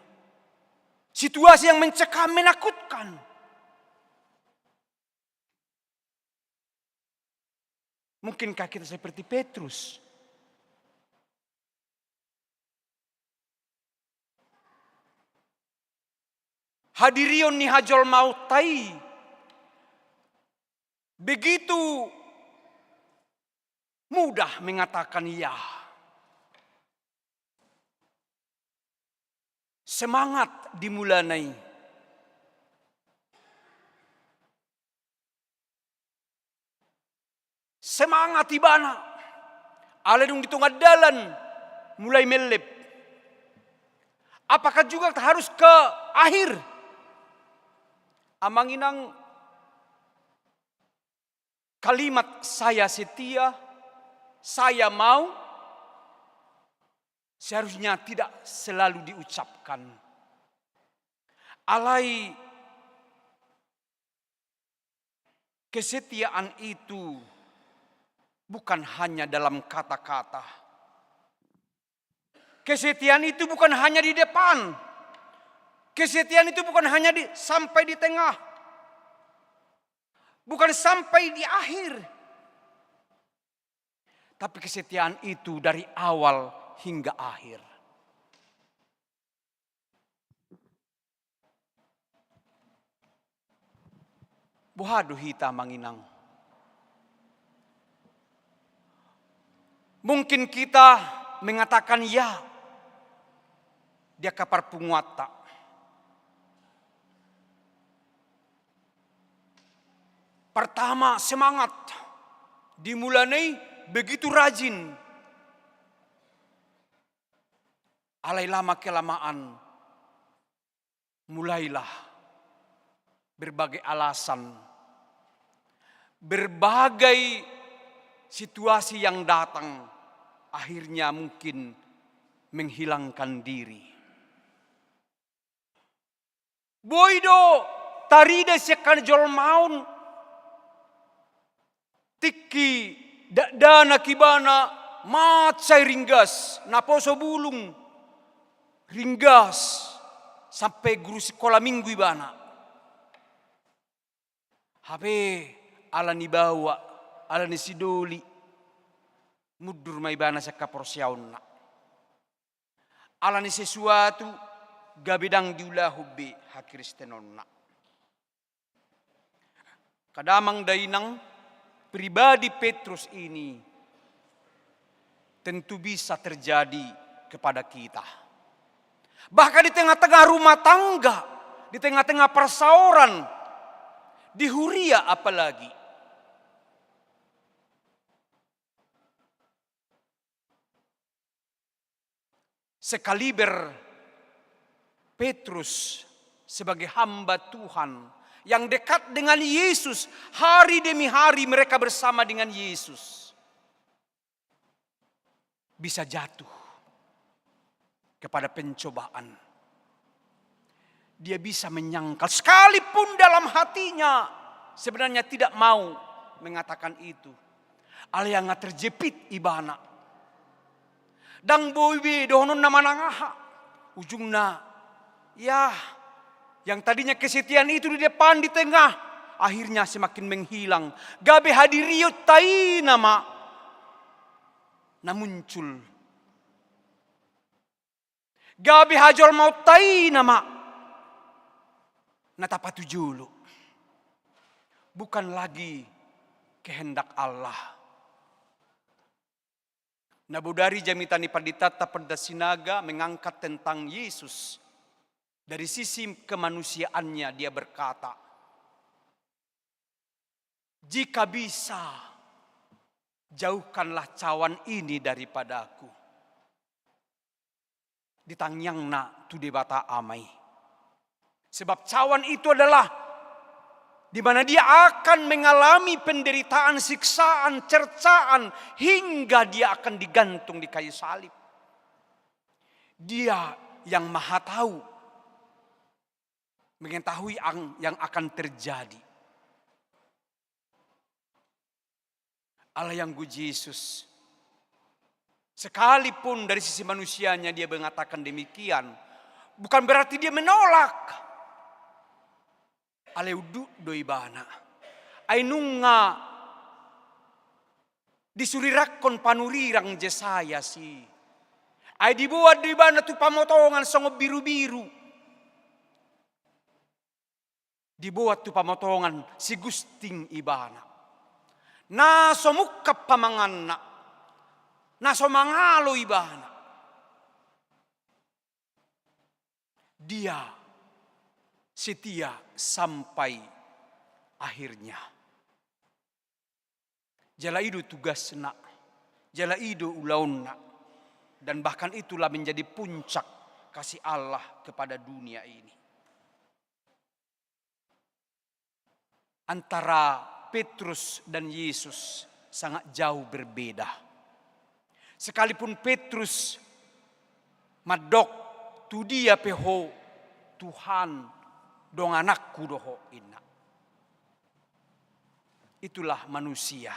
Situasi yang mencekam menakutkan. Mungkinkah kita seperti Petrus? Hadirion ni hajol mautai. Begitu mudah mengatakan ya. Semangat dimulanai. Semangat ibana. Aladung di tengah dalan mulai melep. Apakah juga harus ke akhir? Amanginang kalimat saya setia, saya mau, seharusnya tidak selalu diucapkan. Alai kesetiaan itu bukan hanya dalam kata-kata. Kesetiaan itu bukan hanya di depan. Kesetiaan itu bukan hanya sampai di tengah. Bukan sampai di akhir. Tapi kesetiaan itu dari awal hingga akhir. Buhado hita manginang. Mungkin kita mengatakan ya, dia kapar punguata. Pertama semangat, dimulai begitu rajin. Alai lama kelamaan, mulailah berbagai alasan, berbagai situasi yang datang, akhirnya mungkin menghilangkan diri. Boido tarida sekan jol maun, tiki dana kibana mat say ringgas, naposo bulung ringgas sampai guru sekolah minggu ibana. HP ala ni bawa, ala ni sidoli, mudur may ibana sa kaporsyaon na. Ala ni sesuatu gabedang diulah hubbi hakristenon na. Kadamang dainang pribadi Petrus ini tentu bisa terjadi kepada kita. Bahkan di tengah-tengah rumah tangga, di tengah-tengah persauran, di huria apalagi. Sekaliber Petrus sebagai hamba Tuhan yang dekat dengan Yesus, hari demi hari mereka bersama dengan Yesus, bisa jatuh kepada pencobaan. Dia bisa menyangkal sekalipun dalam hatinya sebenarnya tidak mau mengatakan itu. Ala yang terjepit ibana. Dang boibe dohonon nama nangaha. Ujungna ya yang tadinya kesetiaan itu di depan di tengah akhirnya semakin menghilang. Gabe hadiriut tai nama na muncul. Gabe hajol mau tai nama natapatu julu. Bukan lagi kehendak Allah. Nabudari jamitani paditata pada sinaga mengangkat tentang Yesus. Dari sisi kemanusiaannya dia berkata, jika bisa, jauhkanlah cawan ini daripadaku. Ditangyangna tu debata amai. Sebab cawan itu adalah di mana dia akan mengalami penderitaan, siksaan, cercaan hingga dia akan digantung di kayu salib. Dia yang maha tahu, mengetahui yang akan terjadi. Allah yang Gusti Yesus, sekalipun dari sisi manusianya dia mengatakan demikian, bukan berarti dia menolak. Aleudu doibana. Ainunga disurirakon panurirang Jesaya si. Ay dibuat doibana tu pamotongan songo biru-biru. Dibuat tu pamotongan si gusting ibana. Na somukap pamanganna. Na somangalo ibana. Dia setia sampai akhirnya. Jala idu tugasna, jala idu ulaunna, dan bahkan itulah menjadi puncak kasih Allah kepada dunia ini. Antara Petrus dan Yesus sangat jauh berbeda. Sekalipun Petrus madok tu dia peho Tuhan dong anakku doho ina. Itulah manusia.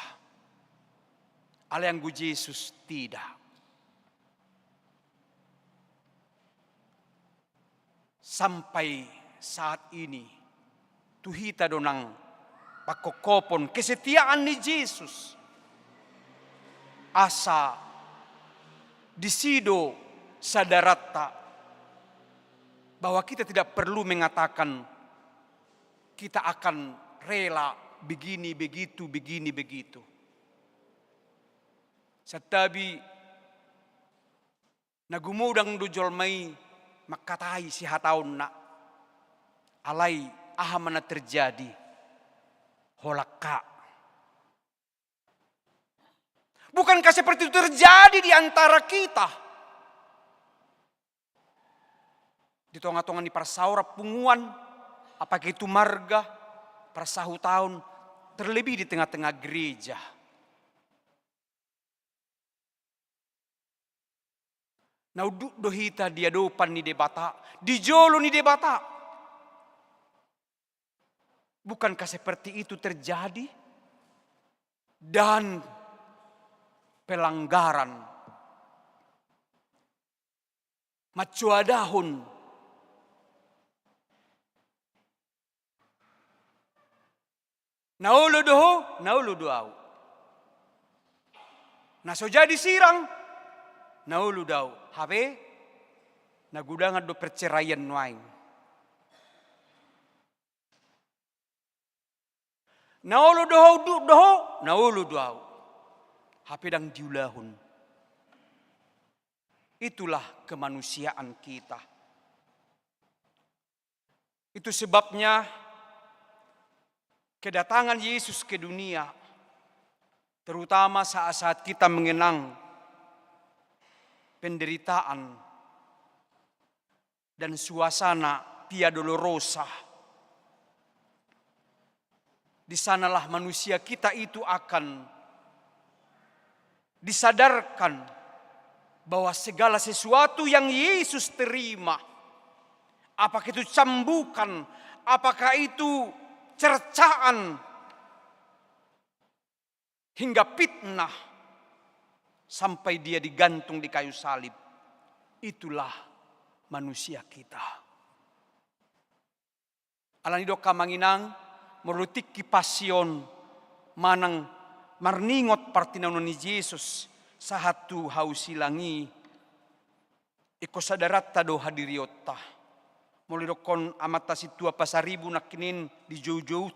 Allah yang Gusti Yesus tidak. Sampai saat ini tuhita donang pakokopon kesetiaan ni Yesus. Asa disido sadarata bahwa kita tidak perlu mengatakan kita akan rela begini begitu. Setabi nagumudang do jolmay makatai si hataon na alay ahaman na terjadi holaka. Bukankah seperti itu terjadi di antara kita? Di tonga-tonga ni parsaura punguan, apakah itu marga, parsahu tahun, terlebih di tengah-tengah gereja. Nauduk dohita dia dopan ni debata, dijolo ni debata. Bukankah seperti itu terjadi? Dan pelanggaran macuadahun naulu doau. Naso jadi sirang naulu dau. Habe nagudangan do perceraian nuaing. Naulu doho, naulu doau. Habe dang diulahun. Itulah kemanusiaan kita. Itu sebabnya kedatangan Yesus ke dunia, terutama saat-saat kita mengenang penderitaan dan suasana Via Dolorosa. Di sanalah manusia kita itu akan disadarkan bahwa segala sesuatu yang Yesus terima, apakah itu cambukan, apakah itu cercaan, hingga fitnah, sampai dia digantung di kayu salib. Itulah manusia kita. Alani doka manginang merutik pasion manang marningot partinanon ni Jesus sahatu hausilangi iko sadarat tado hadiriotta. Molidokon amata situa pasaribu nakinin di jauh-jauh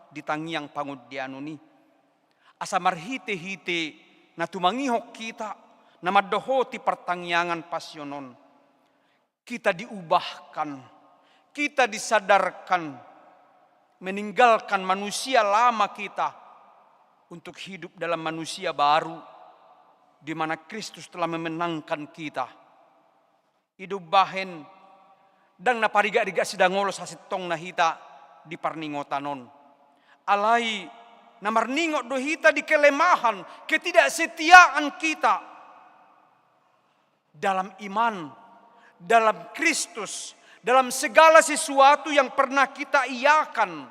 di tangiang pangudiano ni. Asa marhite-hite na tumangihok kita na madohoti pertangyangan pasyonon. Kita diubahkan, kita disadarkan, meninggalkan manusia lama kita untuk hidup dalam manusia baru di mana Kristus telah memenangkan kita. Hidup bahen dan napariga-riga sedang ngolos hasitong nahita di parningotanon. Alai namarningot dohita di kelemahan, ketidaksetiaan kita dalam iman, dalam Kristus, dalam segala sesuatu yang pernah kita iakan,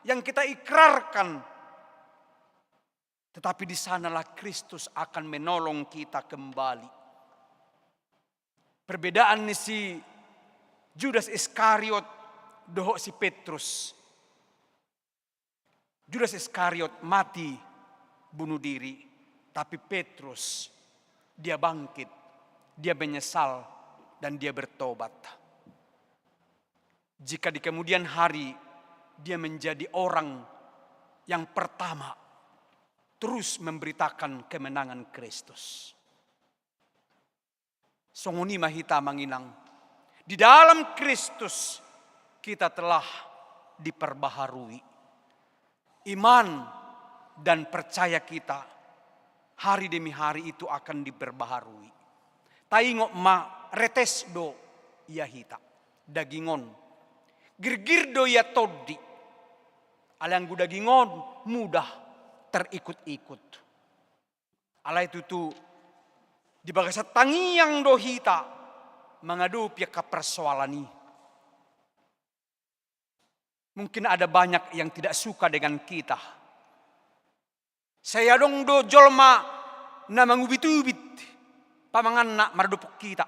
yang kita ikrarkan. Tetapi di sanalah Kristus akan menolong kita kembali. Perbedaan ni si Judas Iskariot doho si Petrus. Judas Iskariot mati bunuh diri, tapi Petrus dia bangkit, dia menyesal dan dia bertobat. Jika di kemudian hari dia menjadi orang yang pertama terus memberitakan kemenangan Kristus. Songoni mahita manginang, di dalam Kristus kita telah diperbaharui. Iman dan percaya kita hari demi hari itu akan diperbaharui. Taingok ma retes do ia hita dagingon. Girgir do ia todi. Alang dagingon mudah terikut-ikut. Alai itu tu di bagasa tangiang do hita mengadu pihak persoalan ini. Mungkin ada banyak yang tidak suka dengan kita. Saya dong do jolma na mangubit-ubit pamangan nak mardupuk kita.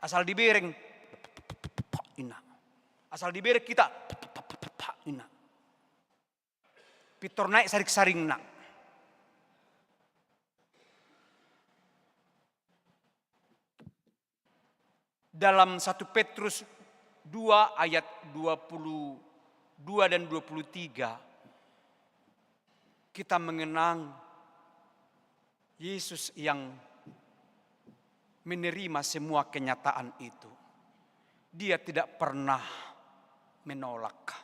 Asal dibereng ina. Asal dibereng kita ina. Pitor naik sarik-saring nak. Dalam 1 Petrus 2 ayat 22 2 dan 23, kita mengenang Yesus yang menerima semua kenyataan itu. Dia tidak pernah menolak.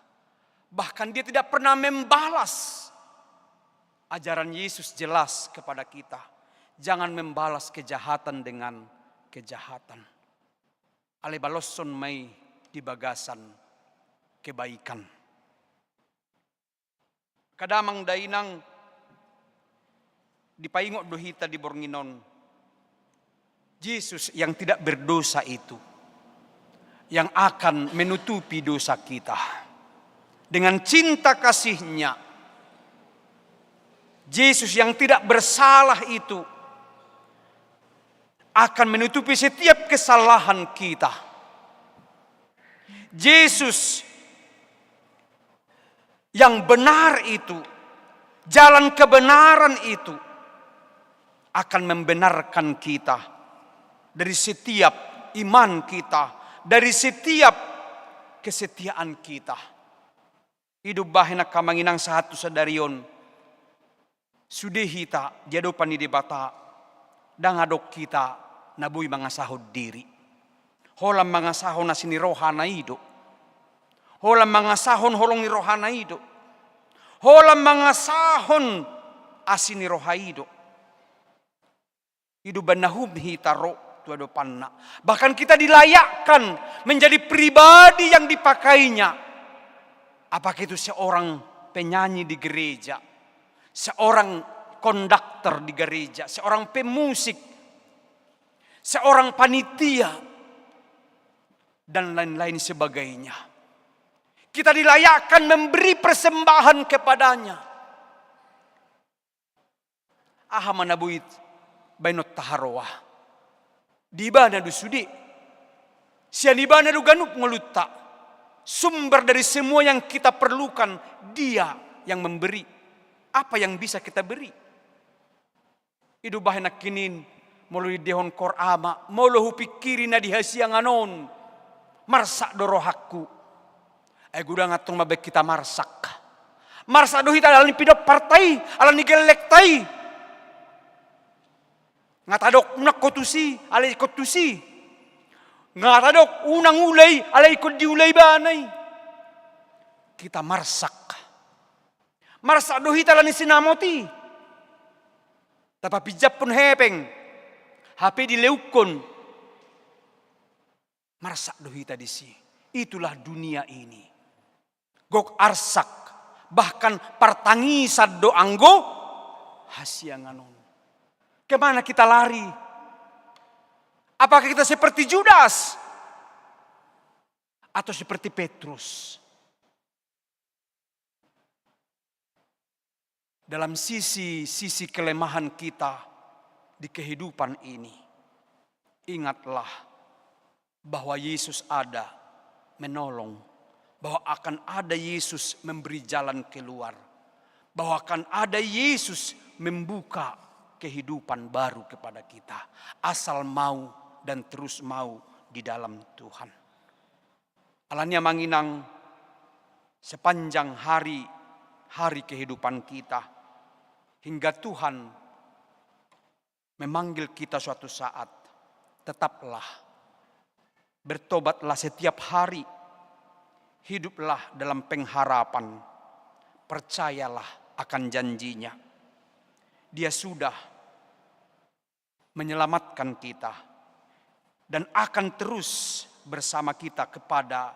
Bahkan dia tidak pernah membalas. Ajaran Yesus jelas kepada kita. Jangan membalas kejahatan dengan kejahatan. Ale balosson mai di bagasan kebaikan. Kadamang dainang di paingok dohita di Bornginon, Yesus yang tidak berdosa itu yang akan menutupi dosa kita. Dengan cinta kasih-Nya, Yesus yang tidak bersalah itu akan menutupi setiap kesalahan kita. Yesus yang benar itu, jalan kebenaran itu akan membenarkan kita dari setiap iman kita, dari setiap kesetiaan kita. Hidup bahina kamanginang satu sadarion sudehita jadopan di bata dangadok kita nabui mangasahod diri. Holam mangasahon na sini rohana ido. Holam mangasahon holong ni rohana ido. Holam mangasahon asini rohaido. Hidup banahum hitaro tuado panna. Bahkan kita dilayakkan menjadi pribadi yang dipakainya. Apakah itu seorang penyanyi di gereja, seorang konduktor di gereja, seorang pemusik, seorang panitia, dan lain-lain sebagainya. Kita dilayakkan memberi persembahan kepadanya. Aha manabuit bainot taharoa. Dibana du sudi. Sianibana du ganuk ngelutta. Sumber dari semua yang kita perlukan, Dia yang memberi. Apa yang bisa kita beri? Idu bahenak kinin melalui dehon korama, molohu pikiri na dihasiang anon. Marsak dorohaku. Gudang atong mabek kita marsak. Marsak dohita alani pidok partai, alani gelektai. Ngatadok unak kotusi, alai kotusi. Ngatadok unang ulay, alai ikut diulay banay. Kita marsak. Marsak dohita alani sinamoti. Tapi pijap pun hepeng. HP dileukon. Marsak dohita disi. Itulah dunia ini. Gok arsak. Bahkan partangisan do anggo hasianganon. Kemana kita lari? Apakah kita seperti Judas? Atau seperti Petrus? Dalam sisi kelemahan kita di kehidupan ini, ingatlah bahwa Yesus ada menolong, bahwa akan ada Yesus memberi jalan keluar, bahwa akan ada Yesus membuka kehidupan baru kepada kita, asal mau dan terus mau di dalam Tuhan. Alanya manginang sepanjang hari kehidupan kita, hingga Tuhan memanggil kita suatu saat, tetaplah, bertobatlah setiap hari, hiduplah dalam pengharapan, percayalah akan janjinya. Dia sudah menyelamatkan kita dan akan terus bersama kita kepada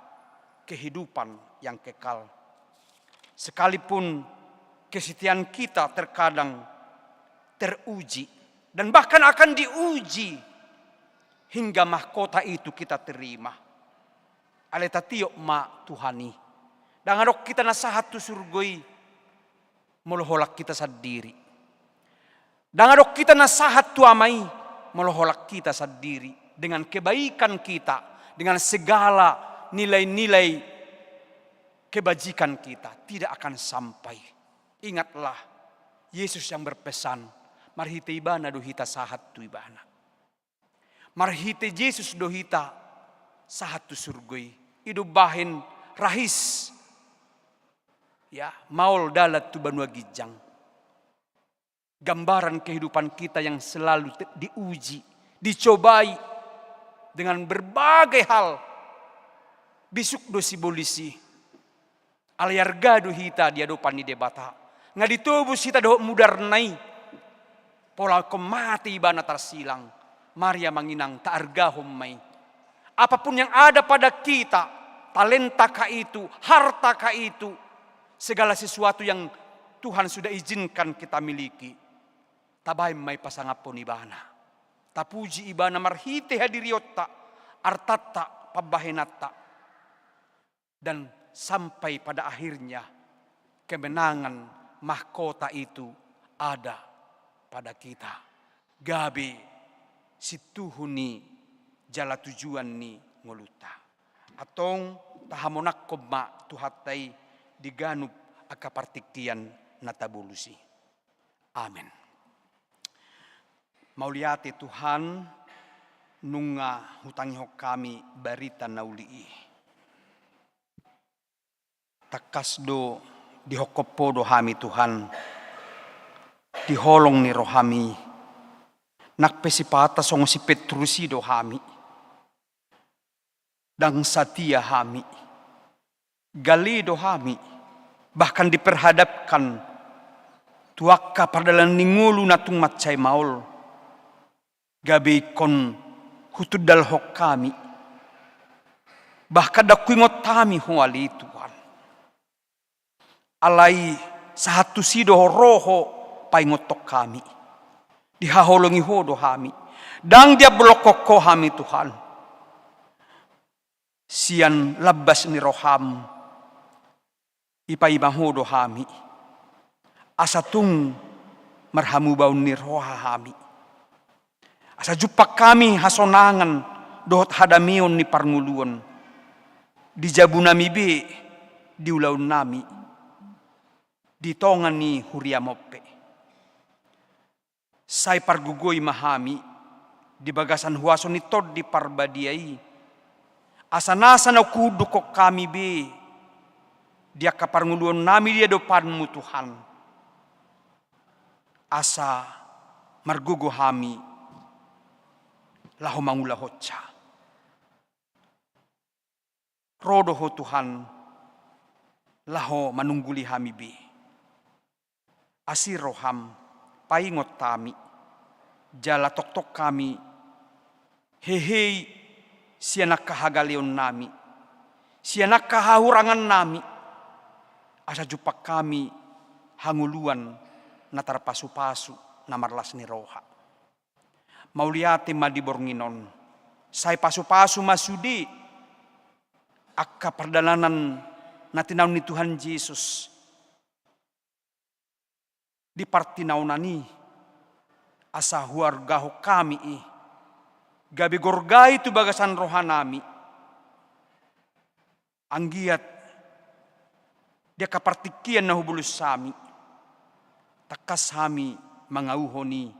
kehidupan yang kekal. Sekalipun kesetiaan kita terkadang teruji dan bahkan akan diuji hingga mahkota itu kita terima. Aleta tiok ma Tuhani. Dan adok kita nasahat tu surgoi moloholak kita sendiri. Dan adok kita nasahat tu amai moloholak kita sendiri dengan kebaikan kita, dengan segala nilai-nilai kebajikan kita tidak akan sampai. Ingatlah Yesus yang berpesan, marhite ibana dohita sahat tu ibana. Marhite Yesus dohita sahat tu surgoi. Idu bahin rahis Ya, maul dalat tu Banua Gijang. Gambaran kehidupan kita yang selalu diuji, dicobai dengan berbagai hal. Bisuk dosi bolisi. Alayar gadu hita dia dopan ni debata. Nga ditubus hita doh mudar nai. Pola kemati ibana tersilang. Maria manginang taargahum mai. Apapun yang ada pada kita, talenta kah itu, harta kah itu, segala sesuatu yang Tuhan sudah izinkan kita miliki. Tabay may pasangapon ibana. Tapuji ibana marhite hadiriotta, artatta, pabahenatta. Dan sampai pada akhirnya kemenangan mahkota itu ada pada kita. Gabi situhuni jala tujuan ni ngoluta. Atong tahamonak koma tuhatai diganup akapartiktian natabulusi. Amin. Mauliati Tuhan nunga hutangi kami barita naulii. Takas do dihokopo do hami Tuhan. Diholong ni rohami. Nakpesipata song si Petrusi do hami. Dang satia hami. Gali do hami. Bahkan diperhadapkan tuaka padalan ningulu natung matcay maul. Gabi kon hutudal hok kami. Bahkan dakuingot kami huali Tuhan. Alai satu sido roho paingotok kami. Dihaholongi hodo kami. Dang dia blokoko kami Tuhan. Sian labas ni roham. Ipa hodo kami. Asatung marhamu baun ni roha kami. Asa jupak kami hasonangan dohot hadamion ni parnguluan. Di jabunami be di ulaun nami. Di tongan ni huriamope. Say pargugoy mahami. Di bagasan huaso ni tod di parbadiay. Asanasa na kudu ko kami be. Dia kaparnguluan nami dia dopanmu Tuhan. Asa margugo hami. Laho mangulahotsa. Rodo ho Tuhan. Laho manungguli hami be. Asiroham, paingot kami, jala tok-tok kami, hehei sianak kahagalion nami, sianak kahahurangan nami, asa jupak kami hanguluan na tarpasu-pasu na marlas ni roha. Mauliati madibornginon, say pasu-pasu masudi, akka perdalanan na tinaw ni Tuhan Yesus, di partinaw nani asa huargaho kami gabi gorgay tu bagasan rohanami anggiat dia kapartikian na hubulus sami takas hami mangauhoni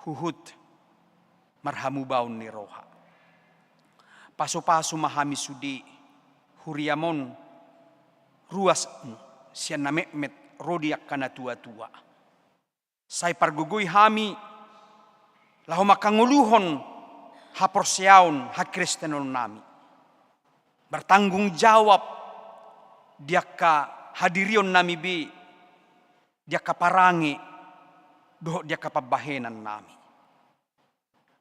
huhut marhamu baun ni roha paso-paso mahami sudi huriamon ruas sian na mekmet rodiak kana tua-tua. Say pargugoy hami, laho makanguluhon haporsiaon hakristenon nami. Bertanggung jawab, dia ka hadirion nami be, dia ka parangi, doh dia ka pabahenan nami.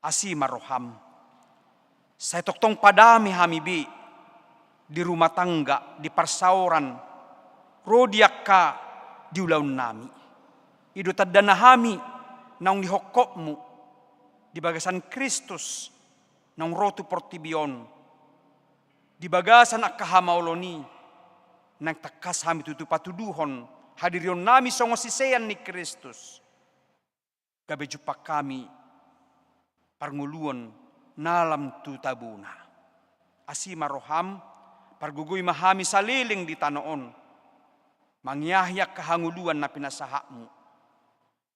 Asi maroham, say toktong padami hami be, di rumah tangga, di parsauran, rodiak ka diulaun nami. Idu tadana hami naung dihokokmu di bagasan Kristus naung rotu portibion di bagasan akahamauloni nang takas hami tutupatuduhon hadirion nami songo sisean ni Kristus gabe jupak kami parnguluan nalam tutabuna asima roham pargugoy mahami saliling di tanoon mangyahyak kahanguluan na pinasahakmu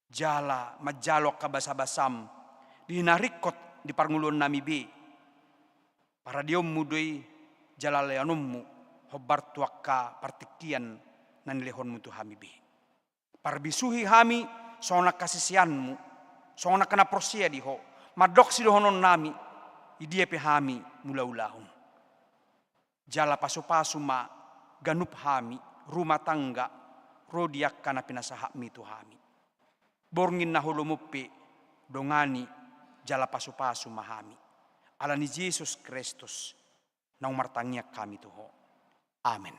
jala majalok kabasa-basam dinarikot di parnguluan nami be para diom mudoy jala leanommu hobar tuakka partikian nanilihonmu tu hami be. Parbisuhi hami sona kasisianmu, sona kena prosia diho, madok si dohonon nami, idia pe hami mula ulahun. Jala pasu-pasu ma ganup hami, rumah tangga, rodiak kana pinasahak mi tu hami. Borngin na hulumupe, dongani, jala pasu-pasu mahami. Alani Yesus Kristus, nang martangiak kami tuho. Amen.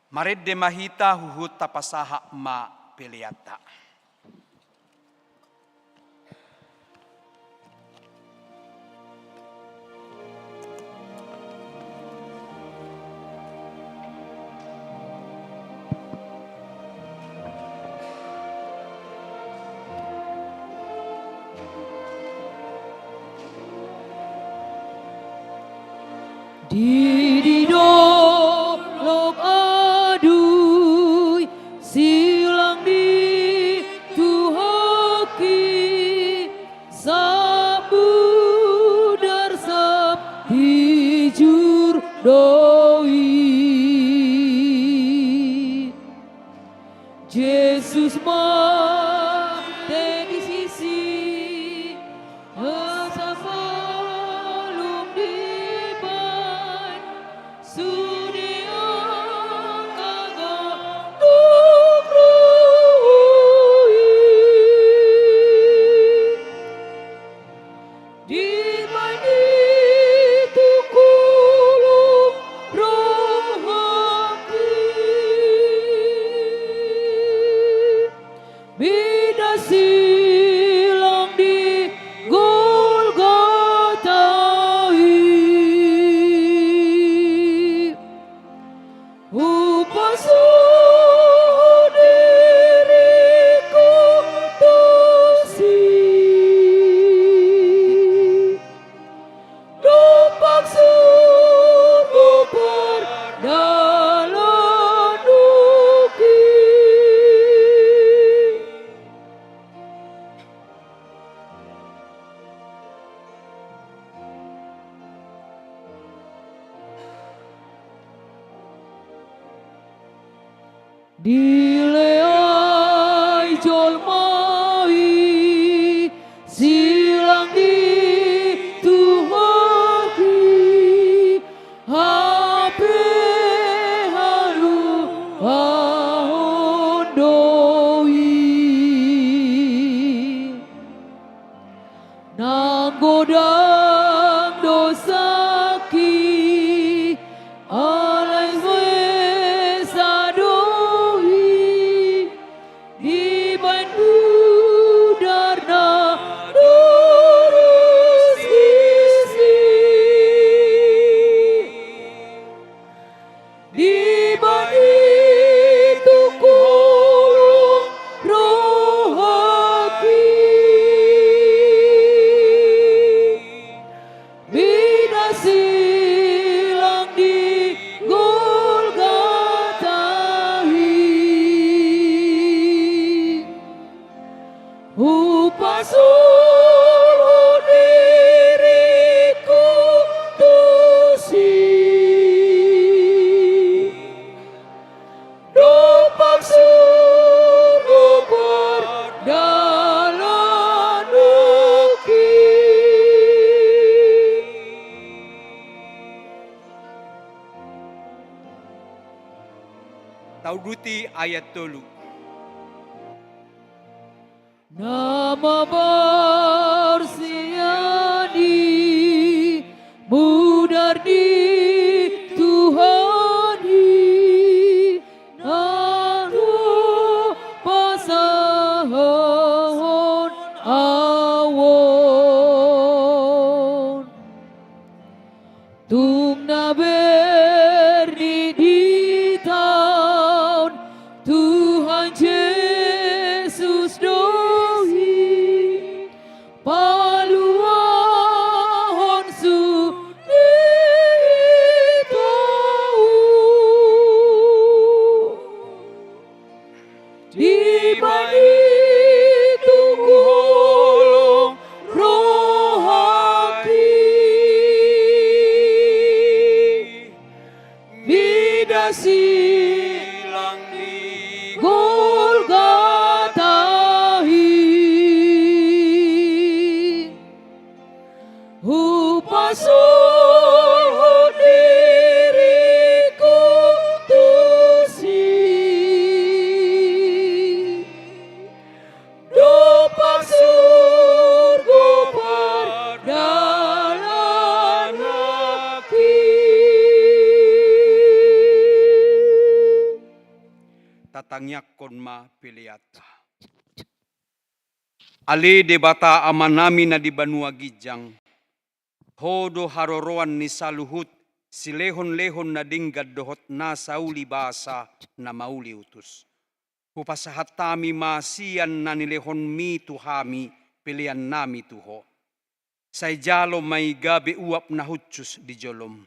Maredde mahita huhut tapasaha ma peleata. Di dolok adui silang di tuhoki sabu darsap hijur doi Yesus mate di sisi asafalum di ban sunia kagak nukrui di mandi tukulung rohaki bida silang di Golgotai upasuh diriku tusi numpak surga perdalan duki dileai jolmai silang di tuhaki hape halu ahondoi nanggodang dosaki alai sadoi di bandu darna lurus sisi di bani tukulung rohaki bina silang di Golgotai upasuh diriku tusi numpak surga perdalan duki Tauduti ayat 3. Nama bersiani mudar di Tuhani naruh pasahon awon tung na berni di tahun Tuhan Yesus doi tangyakon ma piliata. Ali debata amanami na di Banua Gijang, hodo haroroan ni saluhut, si lehon-lehon na dinggad dohot na sauli basa na mauli utus. Hupasahat tami masiyan na nilehon mi tuhami, pilihan nami tuho. Say jalo may gabi uap na hutsus di jolom.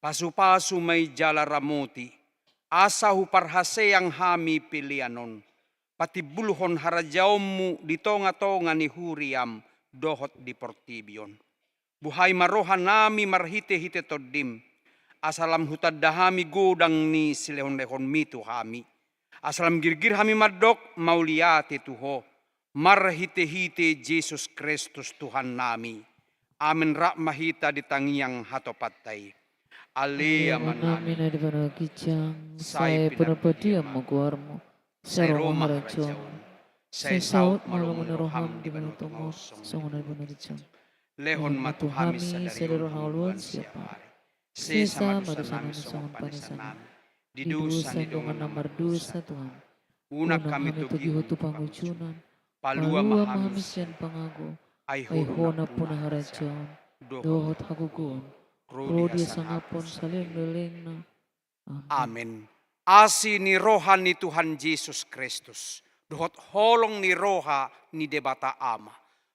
Pasu-pasu may jala ramoti, asa huparhase ang hami pilianon. Pati buluhon harajawmu di tonga-tonga ni huriam, dohot di portibion. Buhay marohan nami marhite-hite todim, asalam hutad dahami godang ni silehon-lehon mi tuhami. Asalam girgir hami madok mauliate tuho, marhite-hite Jesus Kristus Tuhan nami. Amin rak mahita di tangiang hatopatay. Alea Manami manami. na di Banua Gijang, Say say pinapadiam mo guarmo, sa Say Roma Roma Harajon, harajaon. say saut malamon na roham di Banua Tungos, sa unay Banua Gijang. Lehon matuhami sa Sedero darion hauluan hauluan siapa. siapa. Sesa Sesa madusan madusan songon songon panisan. panisanan. Didusan Didusan dongan namar dusa Tuhan. Una kami tugi tugi hutu pangucunan. palua Palua mahamis mahamisyan pangago. ay Ay hona hona puna harajon. dohot Dohot hagugun. rodi Rodi hasang sangapon saling-liling na. Amen. Asi ni roha ni Tuhan Yesus Kristus. Dohot holong ni roha ni debata ama.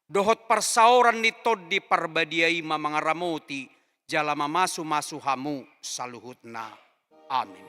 Dohot parsauran ni tod di parbadiay mga ramoti. Jala mamasu-masu hamu saluhut na. Amen.